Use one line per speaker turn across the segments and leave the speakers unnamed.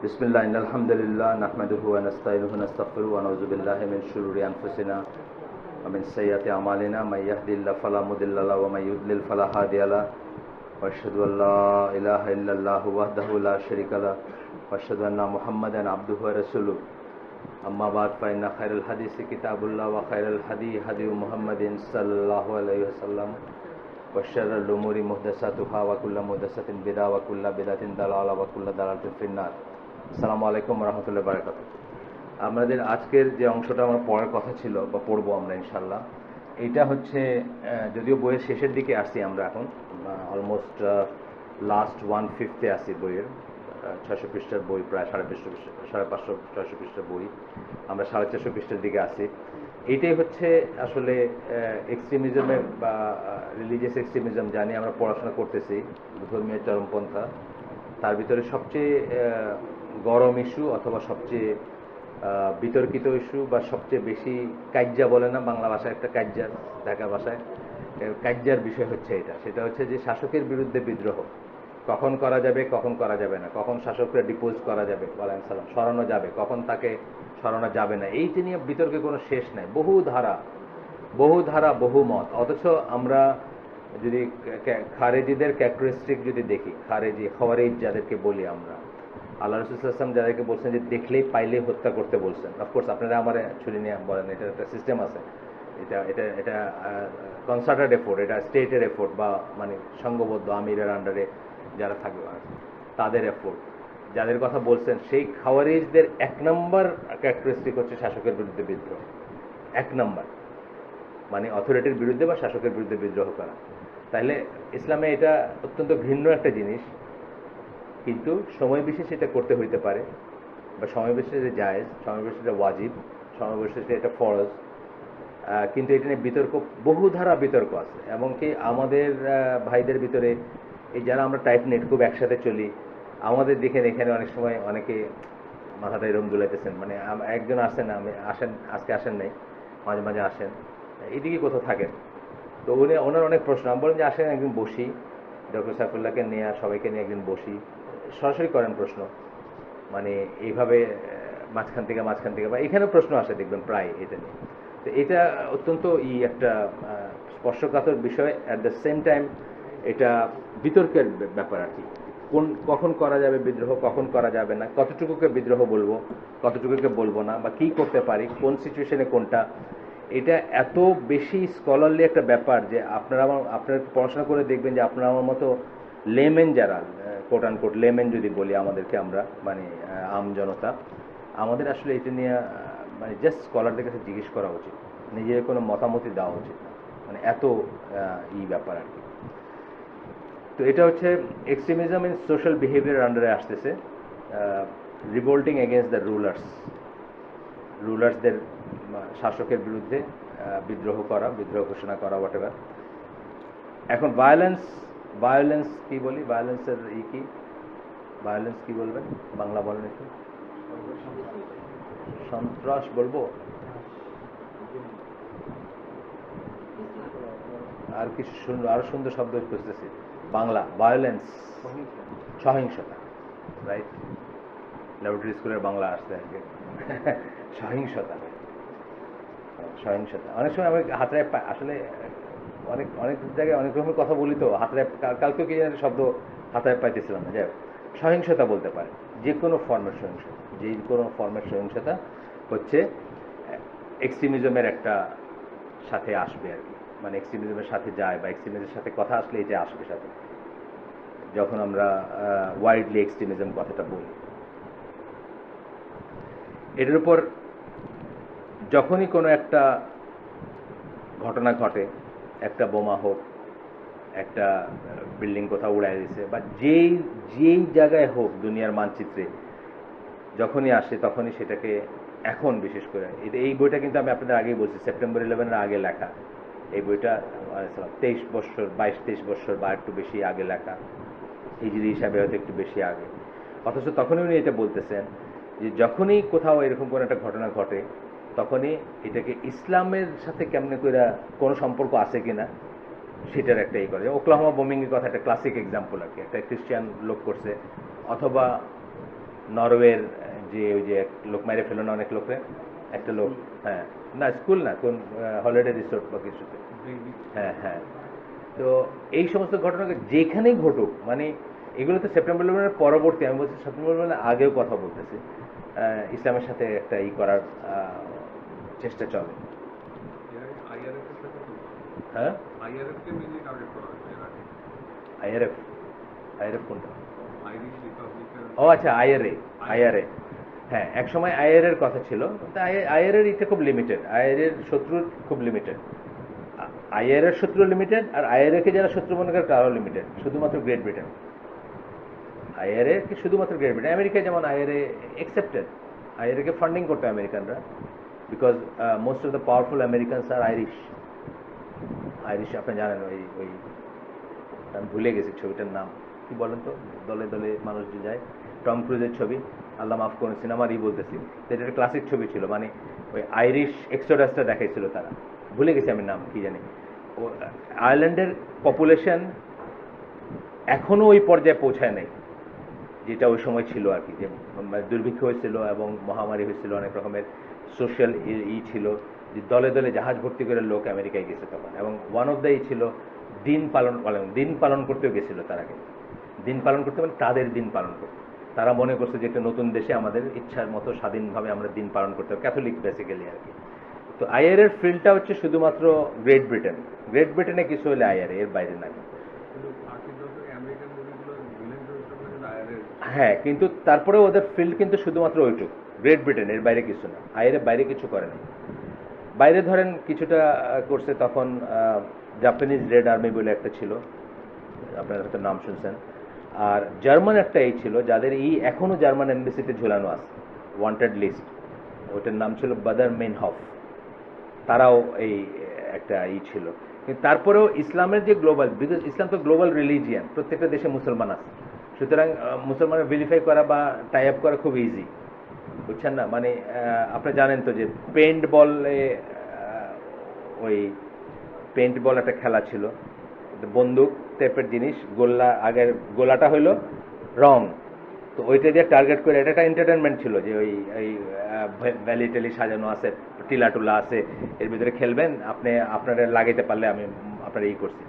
বিসমিল্লাহ ইন্নাল হামদুলিল্লাহ নাহমাদুহু ওয়া নাস্তাঈনুহু ওয়া নাস্তাগফিরুহু ওয়া নাউযু বিল্লাহি মিন শুরুরি আনফুসিনা ওয়া মিন সাইয়্যাতি আমালিনা মান ইয়াহদিহিল্লাহু ফালা মুদিল্লা লাহু ওয়া মান ইউদ্লিল ফালা হাদিয়া লাহু ওয়া আশহাদু আল লা ইলাহা ইল্লাল্লাহু ওয়াহদাহু লা শারীকা লাহু ওয়া আশহাদু আন্না মুহাম্মাদান আবদুহু ওয়া রাসূলুহু আম্মা বা'দ ফা ইন্না খায়রাল হাদিসি কিতাবুল্লাহ ওয়া খায়রাল হাদী হাদিয়ু মুহাম্মাদিন সাল্লাল্লাহু আলাইহি ওয়াসাল্লাম ওয়া শাররাল উমুরি মুহদাসাতুহা ওয়া কুল্লু মুহদাসাতিন বিদআহ ওয়া কুল্লু বিদআতিন দালালাহ ওয়া কুল্লু দালালাতিন ফিন্নার। আসসালামু আলাইকুম ওয়া রাহমাতুল্লাহি ওয়া বারাকাতুহু। আমাদের আজকের যে অংশটা আমরা পড়ার কথা ছিল বা পড়বো আমরা ইনশাআল্লাহ, এইটা হচ্ছে যদিও বইয়ের শেষের দিকে আসছি আমরা এখন, অলমোস্ট লাস্ট 1/5 আসি বইয়ের, 600 পৃষ্ঠার বই, প্রায় 550-600 পৃষ্ঠার বই, আমরা 450 পৃষ্ঠার দিকে আসি। এইটাই হচ্ছে আসলে এক্সট্রিমিজমের বা রিলিজিয়াস এক্সট্রিমিজম জানি আমরা পড়াশোনা করতেছি, ধর্মীয় চরমপন্থা, তার ভিতরে সবচেয়ে গরম ইস্যু অথবা সবচেয়ে বিতর্কিত ইস্যু বা সবচেয়ে বেশি কাজ্যা বলে না বাংলা ভাষায়, একটা কাজ্যার, ঢাকা ভাষায় কাজ্যার বিষয় হচ্ছে এটা। সেটা হচ্ছে যে শাসকের বিরুদ্ধে বিদ্রোহ কখন করা যাবে, কখন করা যাবে না, কখন শাসককে ডিপোজ করা যাবে, ওয়ালাইকুম সালাম, সরানো যাবে, কখন তাকে সরানো যাবে না, এইটা নিয়ে বিতর্কে কোনো শেষ নাই, বহু ধারা বহু মত। অথচ আমরা যদি খারেজিদের ক্যারেক্টারিস্টিক যদি দেখি, খাওয়ারিজ যাদেরকে বলি আমরা, আল্লাহ রাসূল সাল্লাল্লাহু আলাইহি ওয়াসাল্লাম যাদেরকে বলছেন যে দেখলেই পাইলেই হত্যা করতে বলছেন। অফকোর্স আপনারা আমার ছুরি নিয়ে বলেন, এটার একটা সিস্টেম আছে, এটা কনসার্টেড এফোর্ট, এটা স্টেটের এফোর্ট বা মানে সংঘবদ্ধ আমিরের আন্ডারে যারা থাকবে তাদের এফোর্ট। যাদের কথা বলছেন সেই খাওয়ারিজদের 1 নম্বর ক্যারেক্টারিস্টিক হচ্ছে শাসকের বিরুদ্ধে বিদ্রোহ। 1 নম্বর মানে অথরিটির বিরুদ্ধে বা শাসকের বিরুদ্ধে বিদ্রোহ করা। তাহলে ইসলামে এটা অত্যন্ত ভিন্ন একটা জিনিস, কিন্তু সময় বিশেষে এটা করতে হইতে পারে, বা সময় বিশেষে জায়েজ, সময় বিশেষে ওয়াজিব, সময় বিশেষে এটা ফরজ, কিন্তু এটা নিয়ে বহু ধারা বিতর্ক আছে। এমনকি আমাদের ভাইদের ভিতরে এই যারা আমরা টাইট নেট খুব একসাথে চলি, আমাদের দেখেন এখানে অনেক সময় অনেকে মাথাটা এরম দুলাইতেছেন, মানে একজন আসেন, আজকে আসেন নাই, মাঝে মাঝে আসেন, এইদিকে কোথাও থাকেন, তো ওনার অনেক প্রশ্ন। আমি বলেন যে আসেন একদিন বসি, ডক্টর সাইফুল্লাহকে নিয়ে, সবাইকে নিয়ে একদিন বসি, সরাসরি করেন প্রশ্ন, মানে এইভাবে মাঝখান থেকে বা এখানেও প্রশ্ন আসে দেখবেন প্রায় এটা নিয়ে। তো এটা অত্যন্ত একটা স্পর্শকাতর বিষয়, অ্যাট দ্য সেম টাইম এটা বিতর্কের ব্যাপার আর কি। কখন করা যাবে বিদ্রোহ, কখন করা যাবে না, কতটুকুকে বিদ্রোহ বলবো, কতটুকুকে বলবো না, বা কী করতে পারি, কোন সিচুয়েশনে কোনটা, এটা এত বেশি স্কলারলি একটা ব্যাপার যে আপনারা পড়াশোনা করে দেখবেন যে আপনারা আমার মতো লেমেন যারা, কোট আনকোট লেমেন যদি বলি আমাদেরকে, আমরা মানে আম জনতা, আমাদের আসলে এটা নিয়ে মানে জাস্ট স্কলারদের কাছে জিজ্ঞেস করা উচিত, নিজের কোনো মতামতই দেওয়া উচিত না, মানে এত ব্যাপার আর কি। তো এটা হচ্ছে এক্সট্রিমিজম ইন সোশ্যাল বিহেভিয়ার আন্ডারে আসতেছে, রিভোল্টিং এগেনস্ট দ্য রুলার্সদের, শাসকের বিরুদ্ধে বিদ্রোহ ঘোষণা করা, হোয়াটএভার। এখন ভায়োলেন্স কি বলি, ভায়োলেন্সের কি, ভায়োলেন্স কি বলবেন বাংলা বলেন একটু? সন্ত্রাস বলবো, আর কিছু আরো সুন্দর শব্দ খুঁজতেছি বাংলা। ভায়োলেন্স, সহিংসতা, রাইট? ল্যাবরেটরি স্কুলের বাংলা আসতে আজকে সহিংসতা। অনেক সময় আমি হাতড়ায় আসলে অনেক জায়গায় অনেক রকমের কথা বলি, তো হাতড়ায় কালকেও কি জানি শব্দ হাতড়ায় পাইতেছিলাম না। যাই সহিংসতা বলতে পারে, যে কোনো ফর্মের সহিংসতা হচ্ছে এক্সট্রিমিজমের একটা সাথে আসবে আর কি, মানে এক্সট্রিমিজমের সাথে যায় বা এক্সট্রিমিজমের সাথে কথা আসলে এটা আসবে সাথে, যখন আমরা ওয়াইডলি এক্সট্রিমিজম কথাটা বলি। এটার উপর যখনই কোনো একটা ঘটনা ঘটে, একটা বোমা হোক, একটা বিল্ডিং কোথাও উড়াই দিয়েছে, বা যেই জায়গায় হোক দুনিয়ার মানচিত্রে যখনই আসে, তখনই সেটাকে এখন বিশেষ করে এই বইটা কিন্তু আমি আপনাদের আগেই বলছি, সেপ্টেম্বর 11-এর আগে লেখা এই বইটা, 22-23 বছর বা একটু বেশি আগে লেখা, হিজরি হিসাবে হয়তো একটু বেশি আগে। অথচ তখনই উনি এটা বলতেছেন যে যখনই কোথাও এরকম কোনো একটা ঘটনা ঘটে, তখনই এটাকে ইসলামের সাথে কেমনে করে কোনো সম্পর্ক আছে কিনা সেটার একটা করে। ওকলাহোমা বোমিংয়ের কথা একটা ক্লাসিক এক্সাম্পল আর কি, একটা খ্রিস্টান লোক করছে, অথবা নরওয়ের যে ওই যে এক লোক মেরে ফেলো না অনেক লোকরে, একটা লোক, হ্যাঁ না স্কুল না, কোন হলিডে রিসোর্ট বা কিছুতে, হ্যাঁ হ্যাঁ। তো এই সমস্ত ঘটনাকে যেখানেই ঘটুক, মানে এগুলো তো সেপ্টেম্বর 11-এর পরবর্তী, আমি বলছি সেপ্টেম্বর 11-এর আগেও কথা বলতেছি, ইসলামের সাথে একটা ই করার চেষ্টা চলে। হ্যাঁ আইআরএফ, আইআরএফ কোনটা? ও আচ্ছা আইআরএ, হ্যাঁ এক সময় আইআরএর কথা ছিল, আইআরএর এটা খুব লিমিটেড, আইআরএর শত্রু খুব লিমিটেড, আইআরএর শত্রু লিমিটেড, আর আইআরএ কে যারা শত্রু মনে করে তারাও লিমিটেড, শুধুমাত্র গ্রেট ব্রিটেন। আইআরএ কি শুধুমাত্র গ্রেট ব্রিটেন, আমেরিকায় যেমন আইআরএ অ্যাকসেপ্টেড, আইআরএ কে ফান্ডিং করতো আমেরিকানরা, because most of the powerful Americans R Irish. Irish আপনি জানেন, ওই ওই আমি ভুলে গেছি ছবিটার নাম কি বলেন তো, দলে দলে মানুষ যে যায়, টম ক্রুজের ছবি, আল্লাহ মাফ করুন সিনেমারই বলতেছি, এটা একটা ক্লাসিক ছবি ছিল, মানে ওই আইরিশ এক্সোডাসটা দেখাইছিল তারা, ভুলে গেছি আমি নাম কি জানি। ও আয়ারল্যান্ডের পপুলেশন এখনো ওই পর্যায়ে পৌঁছায় নাই যেটা ওই সময় ছিল আর কি, যে দুর্ভিক্ষ হয়েছিল এবং মহামারী হয়েছিল, অনেক রকমের সোশ্যাল ছিল, যে দলে দলে জাহাজ ভর্তি করে লোক আমেরিকায় গেছে তখন, এবং ওয়ান অফ দ্য ছিল দিন পালন করতেও গেছিল তারা, কিন্তু দিন পালন করতে মানে তাদের দিন পালন করতে, তারা মনে করছে যে একটা নতুন দেশে আমাদের ইচ্ছার মতো স্বাধীনভাবে আমরা দিন পালন করতে হবে, ক্যাথলিক বেসিক্যালি আর কি। তো আইআরএর ফিল্ডটা হচ্ছে শুধুমাত্র গ্রেট ব্রিটেন, গ্রেট ব্রিটেনে কিছু হলে আইআরএ, এর বাইরে না। হ্যাঁ কিন্তু তারপরে ওদের ফিল্ড কিন্তু শুধুমাত্র ওইটুকু, গ্রেট ব্রিটেন, এর বাইরে কিছু না, আইআরএ বাইরে কিছু করে না। বাইরে ধরেন কিছুটা করছে তখন জাপানিজ রেড আর্মি বলে একটা ছিল, আপনারা হয়তো নাম শুনছেন, আর জার্মান একটা এই ছিল যাদের এখনো জার্মান এমবেসিতে ঝুলানো আছে ওয়ান্টেড লিস্ট, ওটার নাম ছিল বাদার মেনহফ, তারাও এই একটা ছিল। কিন্তু তারপরেও ইসলামের যে গ্লোবাল, বিকজ ইসলাম তো গ্লোবাল রিলিজিয়ান, প্রত্যেকটা দেশে মুসলমান আছে, সুতরাং মুসলমানের ভেরিফাই করা বা টাই আপ করা খুব ইজি, বুঝছেন না? মানে আপনি জানেন তো যে পেন্ট বলে, ওই পেন্ট বল একটা খেলা ছিল, বন্দুক টাইপের জিনিস, আগের গোলাটা হইলো রং, তো ওইটা দিয়ে টার্গেট করে, এটা একটা এন্টারটেনমেন্ট ছিল, যে ওই ভ্যালি টেলি সাজানো আছে, টিলা টুলা আছে, এর ভিতরে খেলবেন, আপনারা লাগাইতে পারলে আমি আপনারা করছি।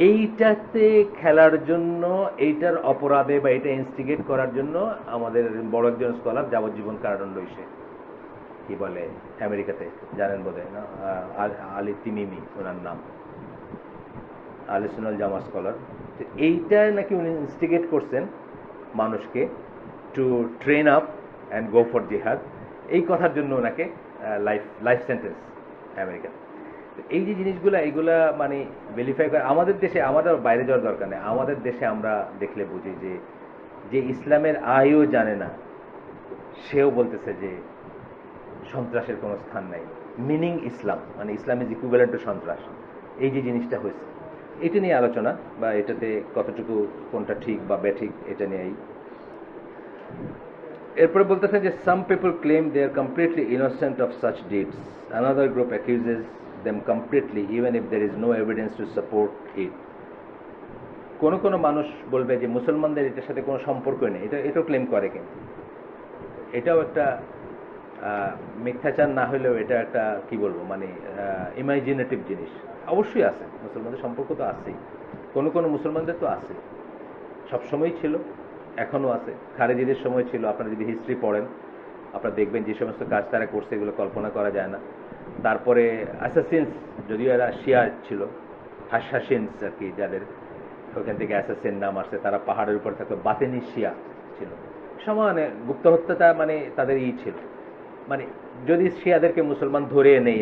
এইটাতে খেলার জন্য, এইটার অপরাধে বা এটা ইনস্টিগেট করার জন্য আমাদের বড় একজন স্কলার যাবজ্জীবন কারাদণ্ড হয়েছে, কি বলে আমেরিকাতে, জানেন বোধহয় না, আলী তিমিমি ওনার নাম, আলিসুনাল জামা স্কলার। এইটা নাকি উনি ইনস্টিগেট করছেন মানুষকে to train up and go for জিহাদ, এই কথার জন্য ওনাকে লাইফ সেন্টেন্স আমেরিকান। এই যে জিনিসগুলো, এইগুলা মানে ভেরিফাই করে আমাদের দেশে, আমাদের বাইরে যাওয়ার দরকার নেই, আমাদের দেশে আমরা দেখলে বুঝি যে ইসলামের আয়ও জানে না সেও বলতেছে যে সন্ত্রাসের কোনো স্থান নাই, মিনিং ইসলাম, মানে ইসলাম ইজ ইকুইভ্যালেন্ট টু সন্ত্রাস। এই যে জিনিসটা হয়েছে, এটা নিয়ে আলোচনা, বা এটাতে কতটুকু কোনটা ঠিক বা বেঠিক, এটা নিয়েই। এরপরে বলতেছেন যে some people claim they are completely innocent of such deeds, another group accuses them completely even if there is no evidence to support it. কোনো মানুষ বলবে যে মুসলমানদের এটার সাথে কোনো সম্পর্কই নেই, এটাও ক্লেম করে, কিন্তু এটাও একটা মিথ্যাচার না হলেও এটা একটা কি বলবো, মানে ইমাজিনেটিভ জিনিস। অবশ্যই আছে, মুসলমানদের সম্পর্ক তো আছেই, কোনো মুসলমানদের তো আছে, সবসময়ই ছিল, এখনো আছে, খারেজিদের সময় ছিল। আপনারা যদি হিস্ট্রি পড়েন আপনারা দেখবেন যে সমস্ত কাজ তারা করছে এগুলো কল্পনা করা যায় না। তারপরে অ্যাসাসিনস, যদিও এরা শিয়া ছিল, হাসাসিনস আর কি, যাদের ওখান থেকে অ্যাসাসিন নাম আসছে, তারা পাহাড়ের উপর থাকতো, বাতেনি শিয়া ছিল, সমানে গুপ্ত হত্যাটা মানে তাদের ছিল। মানে যদি শিয়াদেরকে মুসলমান ধরে নেই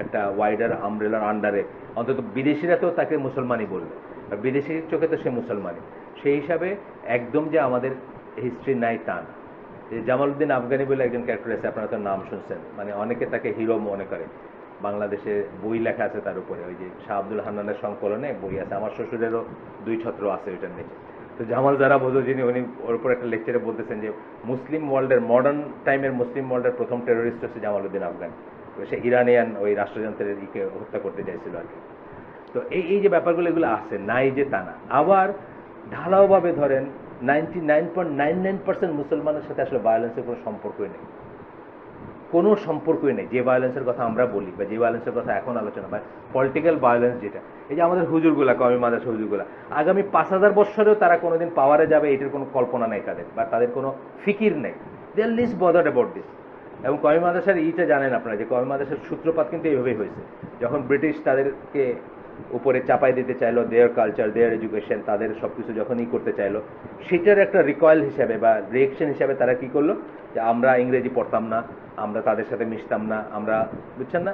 একটা ওয়াইডার আমব্রেলার আন্ডারে, অন্তত বিদেশিরা তো তাকে মুসলমানই বলবে, আর বিদেশির চোখে তো সে মুসলমানই। সেই হিসাবে একদম যে আমাদের হিস্ট্রি নাই তা না। জামালউদ্দিন আফগানি বলে একজন ক্যারেক্টার আছে, আপনারা তো নাম শুনছেন, মানে অনেকে তাকে হিরো মনে করে, বাংলাদেশে বই লেখা আছে তার উপরে, ওই যে শাহ আব্দুল হান্নানের সংকলনে বই আছে, আমার শ্বশুরেরও 2 ছত্র আছে ওইটার নিচে। তো জামাল যারা বোঝো, যিনি উনি ওর উপর একটা লেকচারে বলতেছেন যে মুসলিম ওয়ার্ল্ডের, মডার্ন টাইমের মুসলিম ওয়ার্ল্ডের প্রথম টেরোরিস্ট হচ্ছে জামালউদ্দিন আফগানি, সে ইরানিয়ান ওই রাষ্ট্রযন্ত্রের হত্যা করতে চাইছিল আর কি। তো এই যে ব্যাপারগুলো, এগুলো আছে, নাই যে তা না। আবার ঢালাওভাবে ধরেন 99.99% মুসলমানের সাথে আসলে ভায়োলেন্সের কোনো সম্পর্কই নেই, কোনো সম্পর্কই নেই। যে ভায়োলেন্সের কথা আমরা বলি বা যে ভায়োলেন্সের কথা এখন আলোচনা বা পলিটিক্যাল ভায়োলেন্স যেটা, এই যে আমাদের হুজুরগুলা, কওমি মাদ্রাসা হুজুরগুলা আগামী 5000 বছরেও তারা কোনোদিন পাওয়ারে যাবে এটার কোনো কল্পনা নেই তাদের, বা তাদের কোনো ফিকির নেই। দে আর লিস্ট বদার্ড অ্যাবাউট দিস। এবং কওমি মাদ্রাসার এইটা জানেন আপনারা যে কওমি মাদ্রাসার সূত্রপাত কিন্তু এইভাবেই হয়েছে। যখন ব্রিটিশ তাদেরকে উপরে চাপাই দিতে চাইলো, দেয়ার কালচার, দেয়ার এডুকেশন, তাদের সব কিছু যখনই করতে চাইলো, সেটার একটা রিকয়েল হিসাবে বা রিয়েকশন হিসাবে তারা কি করলো, যে আমরা ইংরেজি পড়তাম না, আমরা তাদের সাথে মিশতাম না, আমরা, বুঝছেন না,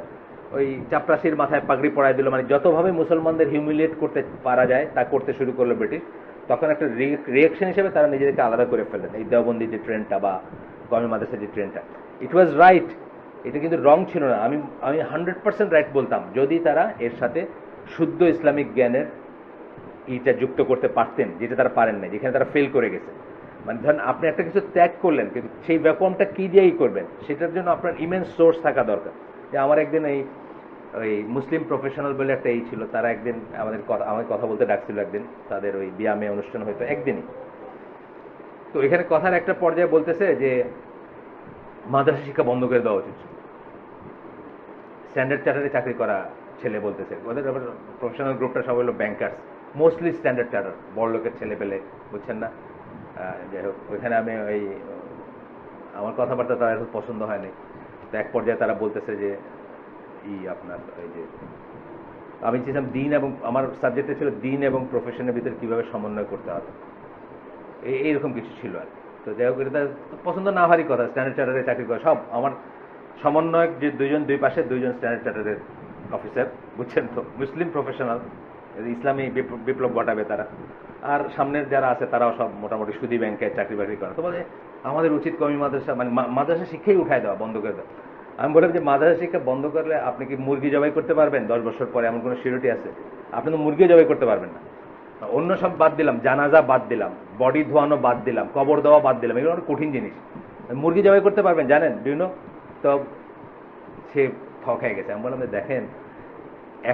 ওই চাপরাশির মাথায় পাগড়ি পরাই দিল, মানে যতভাবে মুসলমানদের হিউমিলিয়েট করতে পারা যায় তা করতে শুরু করলো ব্রিটিশ। তখন একটা রিয়েকশন হিসেবে তারা নিজেদেরকে আলাদা করে ফেললেন, এই দেওবন্দি যে ট্রেন্ডটা বা কওমি মাদ্রাসার যে ট্রেন্ডটা। ইট ওয়াজ রাইট, এটা কিন্তু রং ছিল না। আমি 100% রাইট বলতাম যদি তারা এর সাথে শুদ্ধ ইসলামিক জ্ঞানের এইটা যুক্ত করতে পারতেন, যেটা তারা পারেন না, যেখানে তারা ফেল করে গেছে। মানে ধরেন আপনি একটা কিছু ত্যাগ করলেন, কিন্তু সেই ব্যাকমটা কী দিয়েই করবেন, সেটার জন্য আপনার ইমেন্স সোর্স থাকা দরকার। যে আমার একদিন ওই মুসলিম প্রফেশনাল বলে একটা এই ছিল, তারা একদিন আমাকে কথা বলতে ডাকছিল একদিন, তাদের ওই বিয়ামে অনুষ্ঠান হয়তো একদিনই। তো এখানে কথার একটা পর্যায়ে বলতেছে যে মাদ্রাসা শিক্ষা বন্ধ করে দেওয়া উচিত। স্ট্যান্ডার্ড চার্টারে চাকরি করা ছেলে বলতেছে, ওদের আবার প্রফেশনাল গ্রুপটা সব হলো ব্যাংকার্স, মোস্টলি স্ট্যান্ডার্ড চার্টার, বড় লোকের ছেলে পেলে, বুঝছেন না। যাই হোক, ওইখানে আমি ওই আমার কথাবার্তা তাদের খুব পছন্দ হয়নি। তো এক পর্যায়ে তারা বলতেছে যে আপনার এই যে আমি চেয়েছিলাম দিন এবং আমার সাবজেক্টে ছিল দিন এবং প্রফেশনের ভিতরে কীভাবে সমন্বয় করতে হবে, এইরকম কিছু ছিল আর। তো যাই হোক, এটা পছন্দ না হওয়ারই কথা, স্ট্যান্ডার্ড চার্টারে চাকরি করে সব আমার সমন্বয়ক যে দুই পাশে দুইজন স্ট্যান্ডার্ড চার্টারের অফিসার, বুঝছেন তো, মুসলিম প্রফেশনাল, ইসলামী বিপ্লব ঘটাবে তারা। আর সামনের যারা আছে তারাও সব মোটামুটি সুদী ব্যাংকে চাকরি বাকরি করে। তো বলে আমাদের উচিত কওমি মাদ্রাসা, মানে মাদ্রাসা শিক্ষাই উঠায় দেওয়া, বন্ধ করে দেওয়া। আমি বললাম যে মাদ্রাসা শিক্ষা বন্ধ করলে আপনি কি মুরগি জবাই করতে পারবেন 10 বছর পরে? এমন কোনো সিউরিটি আছে? আপনি তো মুরগিও জবাই করতে পারবেন না। অন্য সব বাদ দিলাম, জানাজা বাদ দিলাম, বডি ধোয়ানো বাদ দিলাম, কবর দেওয়া বাদ দিলাম, এগুলো অনেক কঠিন জিনিস। মুরগি জবাই করতে পারবেন জানেন, বিভিন্ন। তো সে ঠকায় গেছে। আমি বললাম যে দেখেন,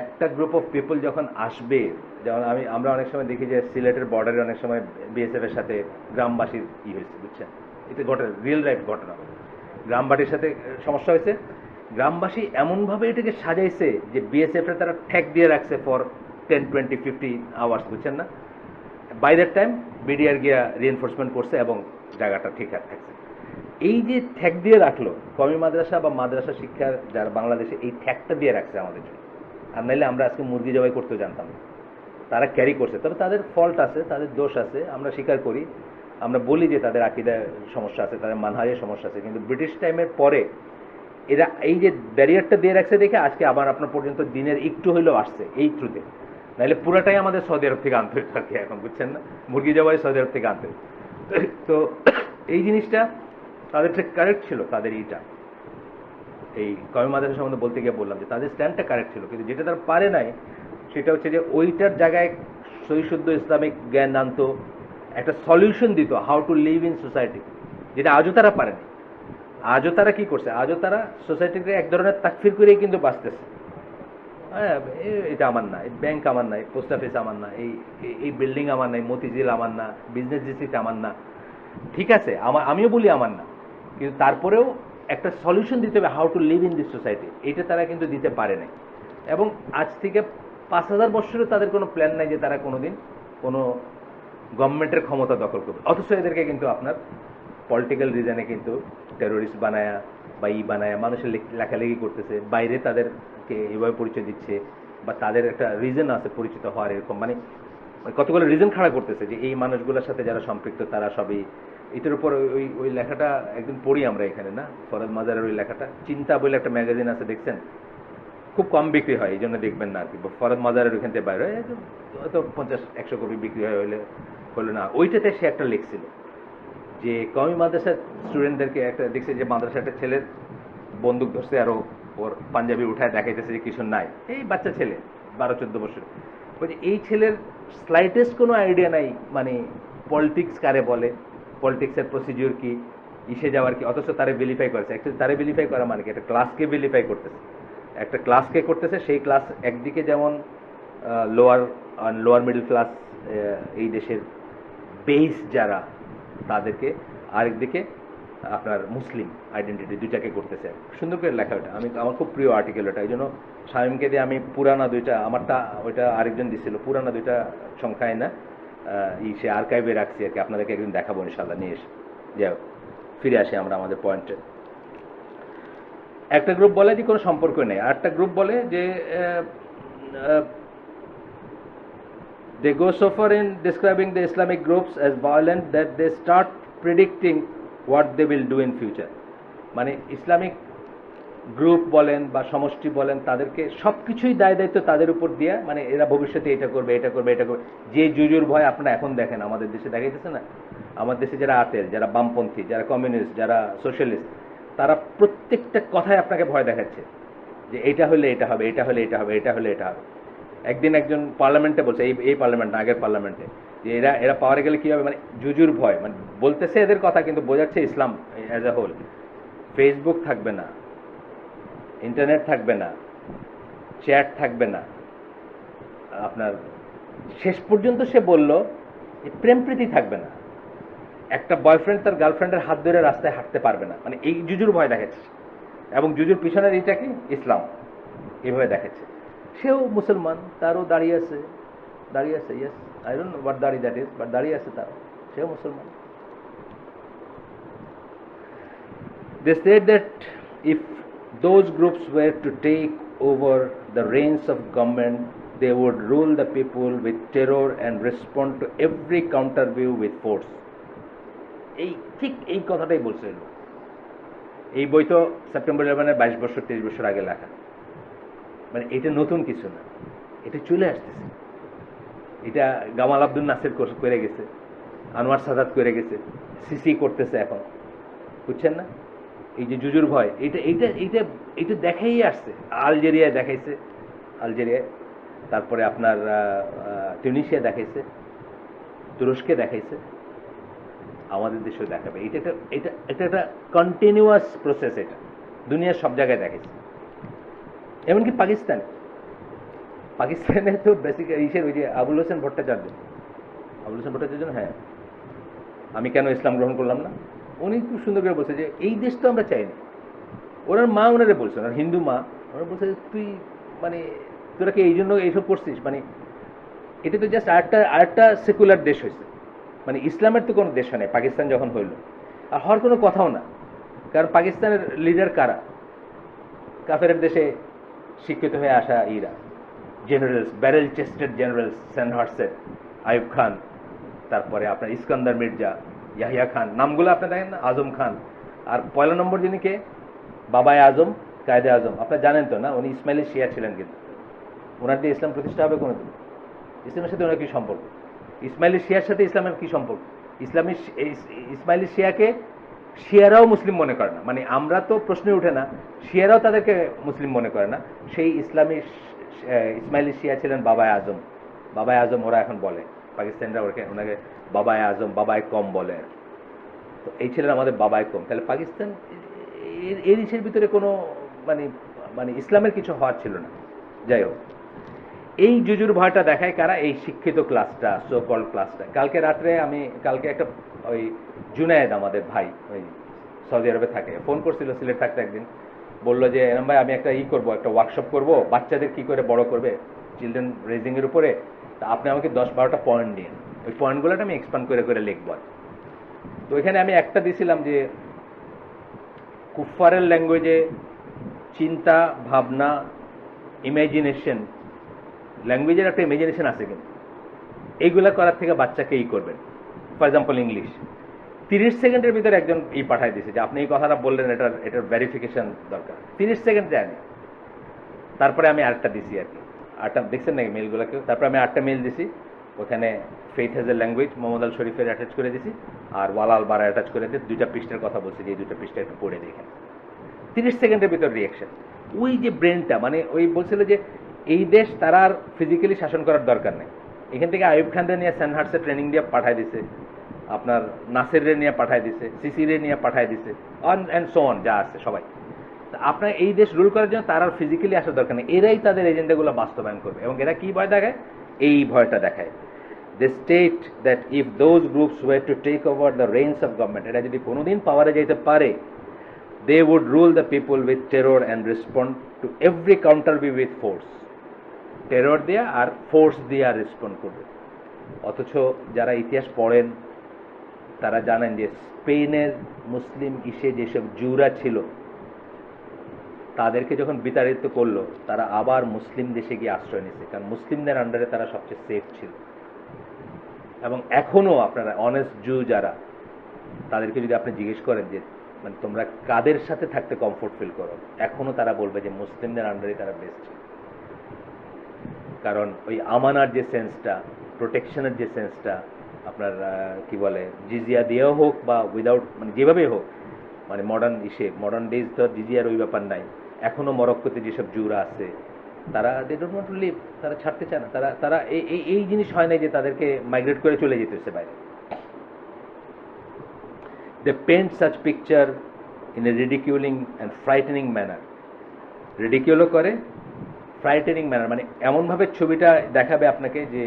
একটা গ্রুপ অফ পিপল যখন আসবে, যেমন আমরা অনেক সময় দেখি যে সিলেটের বর্ডারে অনেক সময় বিএসএফ এর সাথে গ্রামবাসীর হয়েছে, বুঝছেন, এটা ঘটনা, রিয়েল লাইফ ঘটনা। গ্রামবাসীর সাথে সমস্যা হয়েছে, গ্রামবাসী এমনভাবে এটাকে সাজাইছে যে বিএসএফ এর তারা ঠেক দিয়ে রাখছে ফর 10, 20, 50 আওয়ার্স, বুঝছেন না। বাই দ্যাট টাইম বিডিআর গিয়া রিএনফোর্সমেন্ট করছে এবং জায়গাটা ঠিকঠাক থাকছে। এই যে ঠেক দিয়ে রাখলো কওমি মাদ্রাসা বা মাদ্রাসা শিক্ষার যারা বাংলাদেশে, এই ঠেকটা দিয়ে রাখছে আমাদের জন্য। আর নাইলে আমরা আজকে মুরগি জবাই করতেও জানতাম না। তারা ক্যারি করছে, তবে তাদের ফল্ট আছে, তাদের দোষ আছে, আমরা স্বীকার করি। আমরা বলি যে তাদের আকীদায় সমস্যা আছে, তাদের মানহাজের সমস্যা আছে, কিন্তু ব্রিটিশ টাইমের পরে এরা এই যে ব্যারিয়ারটা দিয়ে রাখছে দেখে আজকে আবার আপনার পর্যন্ত দিনের একটু হইলেও আসছে এই থ্রুতে। নাহলে পুরাটাই আমাদের সৌদি আরব থেকে আনতে থাকে এখন, বুঝছেন না, মুরগি জবাই সৌদি আরব থেকে আনতে। তো এই জিনিসটা তাদের ঠিক কারেক্ট ছিল, তাদের এইটা এই কওমি মাদ্রাসা সম্বন্ধে বলতে গিয়ে বললাম যে তাদের স্ট্যান্ডটা কারেক্ট ছিল, কিন্তু যেটা তারা পারে নাই সেটা হচ্ছে যে ওইটার জায়গায় সহিশুদ্ধ ইসলামিক জ্ঞান আনতো, একটা সলিউশন দিত how to live in society, যেটা আজও তারা পারেনি। আজও তারা কি করছে, আজও তারা সোসাইটিকে এক ধরনের তাকফির করেই কিন্তু বাঁচতেছে। হ্যাঁ, এটা আমার না, এই ব্যাংক আমার না, এই পোস্ট অফিস আমার না, এই বিল্ডিং আমার না, এই মতিঝিল আমার না, বিজনেস ডিস্ট্রিক্ট আমার না। ঠিক আছে, আমিও বলি আমার না, কিন্তু তারপরেও একটা সলিউশন দিতে হবে how to live in this society, এইটা তারা কিন্তু দিতে পারে নাই। এবং আজ থেকে 5000 বছরে তাদের কোনো প্ল্যান নাই যে তারা কোনোদিন কোনো গভর্নমেন্টের ক্ষমতা দখল করবে। অথচ এদেরকে কিন্তু আপনার পলিটিক্যাল রিজনে কিন্তু টেরোরিস্ট বানায়া বা বানায়া মানুষের লেখালেখি করতেছে, বাইরে তাদেরকে এভাবে পরিচয় দিচ্ছে, বা তাদের একটা রিজন আছে পরিচিত হওয়ার, এরকম মানে কতগুলো রিজন খাড়া করতেছে যে এই মানুষগুলোর সাথে যারা সম্পৃক্ত তারা সবই। এটার উপর ওই লেখাটা একদিন পড়ি আমরা এখানে, না, ফরহাদ মাজারের ওই লেখাটা, চিন্তা বলে একটা ম্যাগাজিন আছে, দেখছেন, খুব কম বিক্রি হয়, এই জন্য দেখবেন না আর কি। ফরহাদ মাজারের ওইখান থেকে বাইরে হয়তো 50-100 কপি বিক্রি হয়, হলে না। ওইটাতে সে একটা লিখছিল যে কওমি মাদ্রাসার স্টুডেন্টদেরকে একটা দেখছে যে মাদ্রাসা একটা ছেলের বন্দুক ধরছে, আরও ওর পাঞ্জাবি উঠায় দেখাইতেছে যে কিছু নাই, এই বাচ্চা ছেলে 12-14 বছর। বলছে এই ছেলের স্লাইটেস্ট কোনো আইডিয়া নাই, মানে পলিটিক্স কারে বলে, পলিটিক্সের প্রসিডিওর কি, ইসে যাওয়ার কি, অথচ তারে ভেরিফাই করেছে। অ্যাকচুয়ালি তারে ভেরিফাই করা মানে কি, একটা ক্লাসকে ভেরিফাই করতেছে, একটা ক্লাসকে করতেছে। সেই ক্লাস একদিকে যেমন লোয়ার মিডল ক্লাস এই দেশের বেস যারা তাদেরকে, আরেকদিকে আপনার মুসলিম আইডেন্টিটি, দুইটাকে করতেছে। সুন্দর করে লেখা ওটা, আমার খুব প্রিয় আর্টিকেল ওটা। এই জন্য শামীমকে দিয়ে আমি পুরানা দুইটা, আমারটা ওইটা আরেকজন দিছিল, পুরানা দুইটা সংখ্যায় না সে আর্কাইভে রাখছি আর কি, আপনাদেরকে একদিন দেখাবো ইনশাল্লাহ নিয়ে এসে। যাই হোক, ফিরে আসি আমরা আমাদের পয়েন্টে। একটা গ্রুপ বলে যে কোনো সম্পর্ক নেই, আর একটা গ্রুপ বলে যে they go so far in describing the Islamic groups as violent that they start predicting what they will do in future. মানে ইসলামিক গ্রুপ বলেন বা সমষ্টি বলেন, তাদেরকে সব কিছুই দায় দায়িত্ব তাদের উপর দিয়ে, মানে এরা ভবিষ্যতে এটা করবে এটা করবে এটা করবে। যে জুজুর ভয় আপনারা এখন দেখেন আমাদের দেশে দেখাইতেছে না, আমাদের দেশে যারা আতের, যারা বামপন্থী, যারা কমিউনিস্ট, যারা সোশ্যালিস্ট, তারা প্রত্যেকটা কথায় আপনাকে ভয় দেখাচ্ছে যে এটা হলে এটা হবে, এটা হলে এটা হবে, এটা হলে এটা হবে। একদিন একজন পার্লামেন্টে বলছে, এই পার্লামেন্ট না, আগের পার্লামেন্টে, যে এরা পাওয়ারে গেলে কী হবে, মানে জুজুর ভয়, মানে বলতেছে এদের কথা কিন্তু বোঝাচ্ছে ইসলাম অ্যাজ এ হোল। ফেসবুক থাকবে না, ইন্টারনেট থাকবে না, চ্যাট থাকবে না, আপনার শেষ পর্যন্ত সে বলল প্রেম প্রীতি থাকবে না, একটা বয়ফ্রেন্ড তার গার্লফ্রেন্ডের হাত ধরে রাস্তায় হাঁটতে পারবে না, মানে এই জুজুর ভয় দেখাচ্ছে। এবং জুজুর পিছনের এইটা কি, ইসলাম, এইভাবে দেখাচ্ছে। সেও মুসলমান, তারও দাঁড়িয়ে আছে, yes, I don't know what দাড়ি দ্যাট ইজ, বাট দাঁড়িয়ে আছে তার, সেও মুসলমান। They said that if those groups were to take over the reins of government, they would rule the people with terror and respond to every counter view with force. ঠিক এই কথাটাই বলছিল। এই বই তো সেপ্টেম্বর 11-এর 22 বছর 23 বছর আগে লেখা, মানে এটা নতুন কিছু না, এটা চলে আসতেছে। এটা গামাল আব্দুল নাসির করে গেছে, আনোয়ার সাদাত করে গেছে, সিসি করতেছে এখন, বুঝছেন না? এই যে জুজুর ভয়, এটা দেখাই আসছে। আলজেরিয়ায় দেখাইছে, তারপরে আপনার টিউনিশিয়া দেখাইছে, তুরস্কে দেখাইছে, আমাদের দেশেও দেখাবে। এটা একটা কন্টিনিউয়াস প্রসেস, এটা দুনিয়ার সব জায়গায় দেখাইছে। এমনকি পাকিস্তানে তো বেসিক্যালি ওই যে আবুল হোসেন ভট্টাচার্য, হ্যাঁ, আমি কেন ইসলাম গ্রহণ করলাম না, উনি খুব সুন্দর করে বলছে যে এই দেশ তো আমরা চাইনি। ওনার মা ওনারে বলছে, ওনার হিন্দু মা, ওনারা বলছে তুই মানে তোরা কি এই জন্য এইসব করছিস, মানে এটা তো জাস্ট আরেকটা সেকুলার দেশ হয়েছে, মানে ইসলামের তো কোনো দেশ হয় নাই পাকিস্তান যখন হইল, আর হওয়ার কোনো কথাও না। কারণ পাকিস্তানের লিডার কারা? কাফের দেশে শিক্ষিত হয়ে আসা ইরা generals, barrel chested generals, Sandhurst, Ayub Khan, তারপরে আপনার ইস্কান্দার মির্জা, ইয়াহিয়া খান, নামগুলো আপনি দেখেন না, আজম খান। আর পয়লা নম্বর যিনি কে? বাবায় আজম, কায়দে আজম। আপনারা জানেন তো না, উনি ইসমাইলি শিয়া ছিলেন, কিন্তু ওনার দিয়ে ইসলাম প্রতিষ্ঠা হবে কোনোদিন? ইসলামের সাথে ওনার কী সম্পর্ক? ইসমাইলি শিয়ার সাথে ইসলামের কী সম্পর্ক? ইসমাইলি শিয়াকে শিয়ারাও মুসলিম মনে করে না, মানে আমরা তো প্রশ্নই ওঠে না, শিয়ারাও তাদেরকে মুসলিম মনে করে না। সেই ইসমাইলি শিয়া ছিলেন বাবায় আজম, ওরা এখন বলে, পাকিস্তানিরা ওনাকে বাবায় আজম, বাবায় কম বলে। তো এই ছিলেন আমাদের বাবায় কম। তাহলে পাকিস্তান এর ইসের ভিতরে কোনো মানে ইসলামের কিছু হওয়ার ছিল না। যাই হোক, এই জুজুর ভয়টা দেখায় কারা? এই শিক্ষিত ক্লাসটা, সো কল্ড ক্লাসটা। কালকে একটা ওই জুনায়েদ, আমাদের ভাই, ওই সৌদি আরবে থাকে, ফোন করছিল, সিলেট থাকতে একদিন, বললো যে এরম ভাই আমি একটা একটা ওয়ার্কশপ করবো, বাচ্চাদের কি করে বড় করবে চিলড্রেন রেজিংয়ের উপরে, তা আপনি আমাকে 10-12টা পয়েন্ট দিন, ওই পয়েন্টগুলোটা আমি এক্সপ্যান্ড করে লিখব। তো এখানে আমি একটা দিয়েছিলাম যে কুফফারের ল্যাঙ্গুয়েজে চিন্তা, ভাবনা, ইমাজিনেশন, ল্যাঙ্গুয়েজের একটা ইমাজিনেশন আছে, কিন্তু এইগুলা করার থেকে বাচ্চাকে করবেন। ফর এক্সাম্পল ইংলিশ, 30 সেকেন্ডের ভিতরে একজন পাঠায় দিয়েছে যে আপনি এই কথাটা বললেন, এটার ভেরিফিকেশন দরকার। 30 সেকেন্ড যায়নি। তারপরে আমি আরেকটা দিছি আর কি, আরেকটা দেখছেন নাকি মেলগুলোকে? তারপরে আমি আরেকটা মেল দিছি, ওখানে faith has a language Mohammad al শরীফের অ্যাটাচ করে দিছি, আর ওয়ালাল বারা অ্যাটাচ করে দিয়ে 2টা পৃষ্ঠার কথা বলছি, যে এই 2টা পৃষ্ঠা একটু পড়ে দেখেন। 30 সেকেন্ডের ভিতর রিয়াকশন। ওই যে ব্রেনটা, মানে ওই বলছিল যে এই দেশ তারা আর ফিজিক্যালি শাসন করার দরকার নেই। এখান থেকে আইয়ুব খানরে নিয়ে সেনহার্সে ট্রেনিং দিয়ে পাঠায় দিছে, আপনার নাসিরে নিয়ে পাঠায় দিছে, সিসিরে নিয়ে পাঠায় দিছে, অন অ্যান্ড সো অন, যা আছে সবাই। আপনার এই দেশ রুল করার জন্য তার আর ফিজিক্যালি আসার দরকার নেই, এরাই তাদের এজেন্ডাগুলো বাস্তবায়ন করবে। এবং এরা কি ভয় দেখায়? এই ভয়টা দেখায় they state that if those groups were to take over the reins of government, এটা যদি কোনোদিন পাওয়ারে যেতে পারে, they would rule the people with terror and respond to every counter with force. Terror দেয়া আর ফোর্স দিয়া রেসপন্ড করবে। অথচ যারা ইতিহাস পড়েন তারা জানেন যে স্পেনের মুসলিম যেসব জুরা ছিল তাদেরকে যখন বিতাড়িত করলো তারা আবার মুসলিম দেশে গিয়ে আশ্রয় নিয়েছে, কারণ মুসলিমদের আন্ডারে তারা সবচেয়ে সেফ ছিল। এবং এখনও আপনারা অনেস্ট জু যারা, তাদেরকে যদি আপনি জিজ্ঞেস করেন যে মানে তোমরা কাদের সাথে থাকতে কমফোর্ট ফিল করো, এখনও তারা বলবে যে মুসলিমদের আন্ডারে তারা বেস্ট। কারণ ওই আমানার যে সেন্সটা, প্রোটেকশনের যে সেন্সটা, আপনার কি বলে জিজিয়া দিয়েও হোক বা উইদাউট, মানে যেভাবেই হোক, মানে মডার্ন ডেজ তো জিজিয়ার ওই ব্যাপার নাই। এখনও মরক্কোতে যেসব জুরা আছে তারা they don't want to leave, তারা ছাড়তে চায় না। তারা এই জিনিস হয় না যে তাদেরকে মাইগ্রেট করে চলে যেতেছে বাইরে। They paint such picture in a ridiculing and frightening manner. রিডিকিউলও করে, ফ্রাইটেনিং ম্যানার, মানে এমনভাবে ছবিটা দেখাবে আপনাকে যে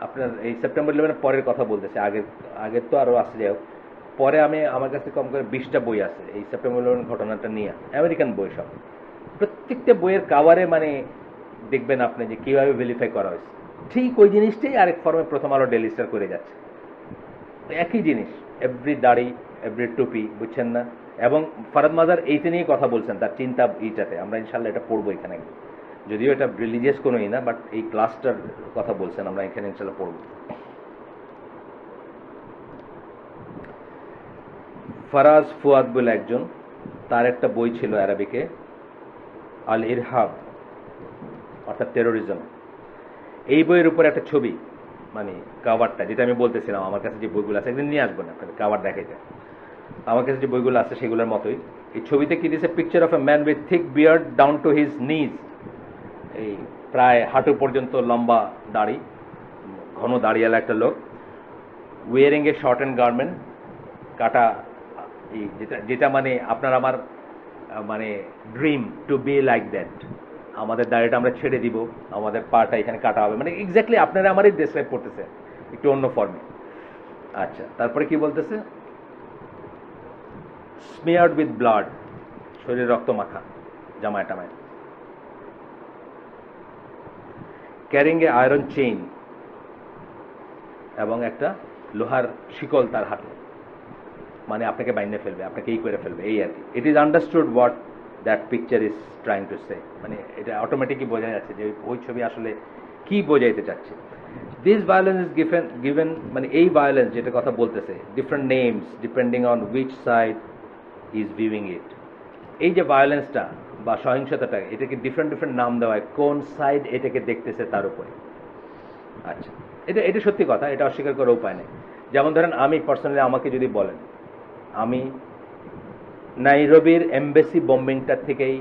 আপনার এই সেপ্টেম্বর 11 পরের কথা বলতেছে, আগের তো আরও আসে, যাই হোক। পরে আমার কাছে কম করে 20টা বই আছে এই সেপ্টেম্বর 11 ঘটনাটা নিয়ে, আমেরিকান বই সব। প্রত্যেকটা বইয়ের কাভারে মানে দেখবেন আপনি যে কীভাবে ভেরিফাই করা হয়েছে, ঠিক ওই জিনিসটাই আরেক ফর্মে প্রথম আলো ডেইলি স্টার করে যাচ্ছে। একই জিনিস, এভরি দাড়ি, এভরি টুপি, বুঝছেন না? এবং ফারাদ মাজার এইটা নিয়ে কথা বলছেন, তার চিন্তা এইটাতে। আমরা ইনশাল্লাহ এটা পড়বো এখানে, যদিও এটা রিলিজিয়াস কোনোই না, বাট এই ক্লাসটার কথা বলছেন, আমরা এখানে ইনশাল্লাহ পড়ব। ফারাজ ফুয়াদ বলে একজন, তার একটা বই ছিল আরবিকে, আল ইরহাব অর্থাৎ টেরোরিজম। এই বইয়ের উপর একটা ছবি, মানে কাভারটা, যেটা আমি বলতেছিলাম, আমার কাছে যে বইগুলো আছে, একদিন নিয়ে আসবো না আপনাকে কাভার দেখাইতে, আমার কাছে যে বইগুলো আছে সেগুলোর মতোই। এই ছবিতে কি দিয়েছে, picture of a man with thick beard down to his নিজ, এই প্রায় হাঁটু পর্যন্ত লম্বা দাড়ি, ঘন দাড়িওয়ালা একটা লোক, wearing a short and garment, কাটা, এই যেটা মানে আপনার আমার মানে dream to be like that. আমাদের দাড়িটা আমরা ছেড়ে দিব, আমাদের পাটা এখানে কাটা হবে, মানে এক্স্যাক্টলি আপনারা আমারই ডেসক্রাইব করতেছে একটু অন্য ফর্মে। আচ্ছা, তারপরে কি বলতেছে, স্মিয়ার্ড উইথ ব্লাড, শরীরে রক্ত মাখা, জামায় টামায়, ক্যারিং এ আয়রন চেইন, এবং একটা লোহার শিকল তার হাতে, মানে আপনাকে বাইন্ধে ফেলবে, আপনাকে এই করে ফেলবে, এই আর কি। It is understood what that picture is trying to say, মানে এটা অটোমেটিকই বোঝা যাচ্ছে যে ওই ছবি আসলে কি বোঝাইতে চাচ্ছে। দিস ভায়োলেন্স ইজ গিভেন, মানে এই ভায়োলেন্স যেটা কথা বলতেছে, different names depending on which side is viewing it. এই যে ভায়োলেন্সটা বা সহিংসতাটা, এটাকে ডিফারেন্ট নাম দেওয়া হয় কোন সাইড এটাকে দেখতেছে তার উপরে। আচ্ছা, এটা সত্যি কথা, এটা অস্বীকার করার উপায় নেই। যেমন ধরেন আমি পার্সোনালি, আমাকে যদি বলেন, আমি নাইরোবির এমবেসি বম্বিংটার থেকেই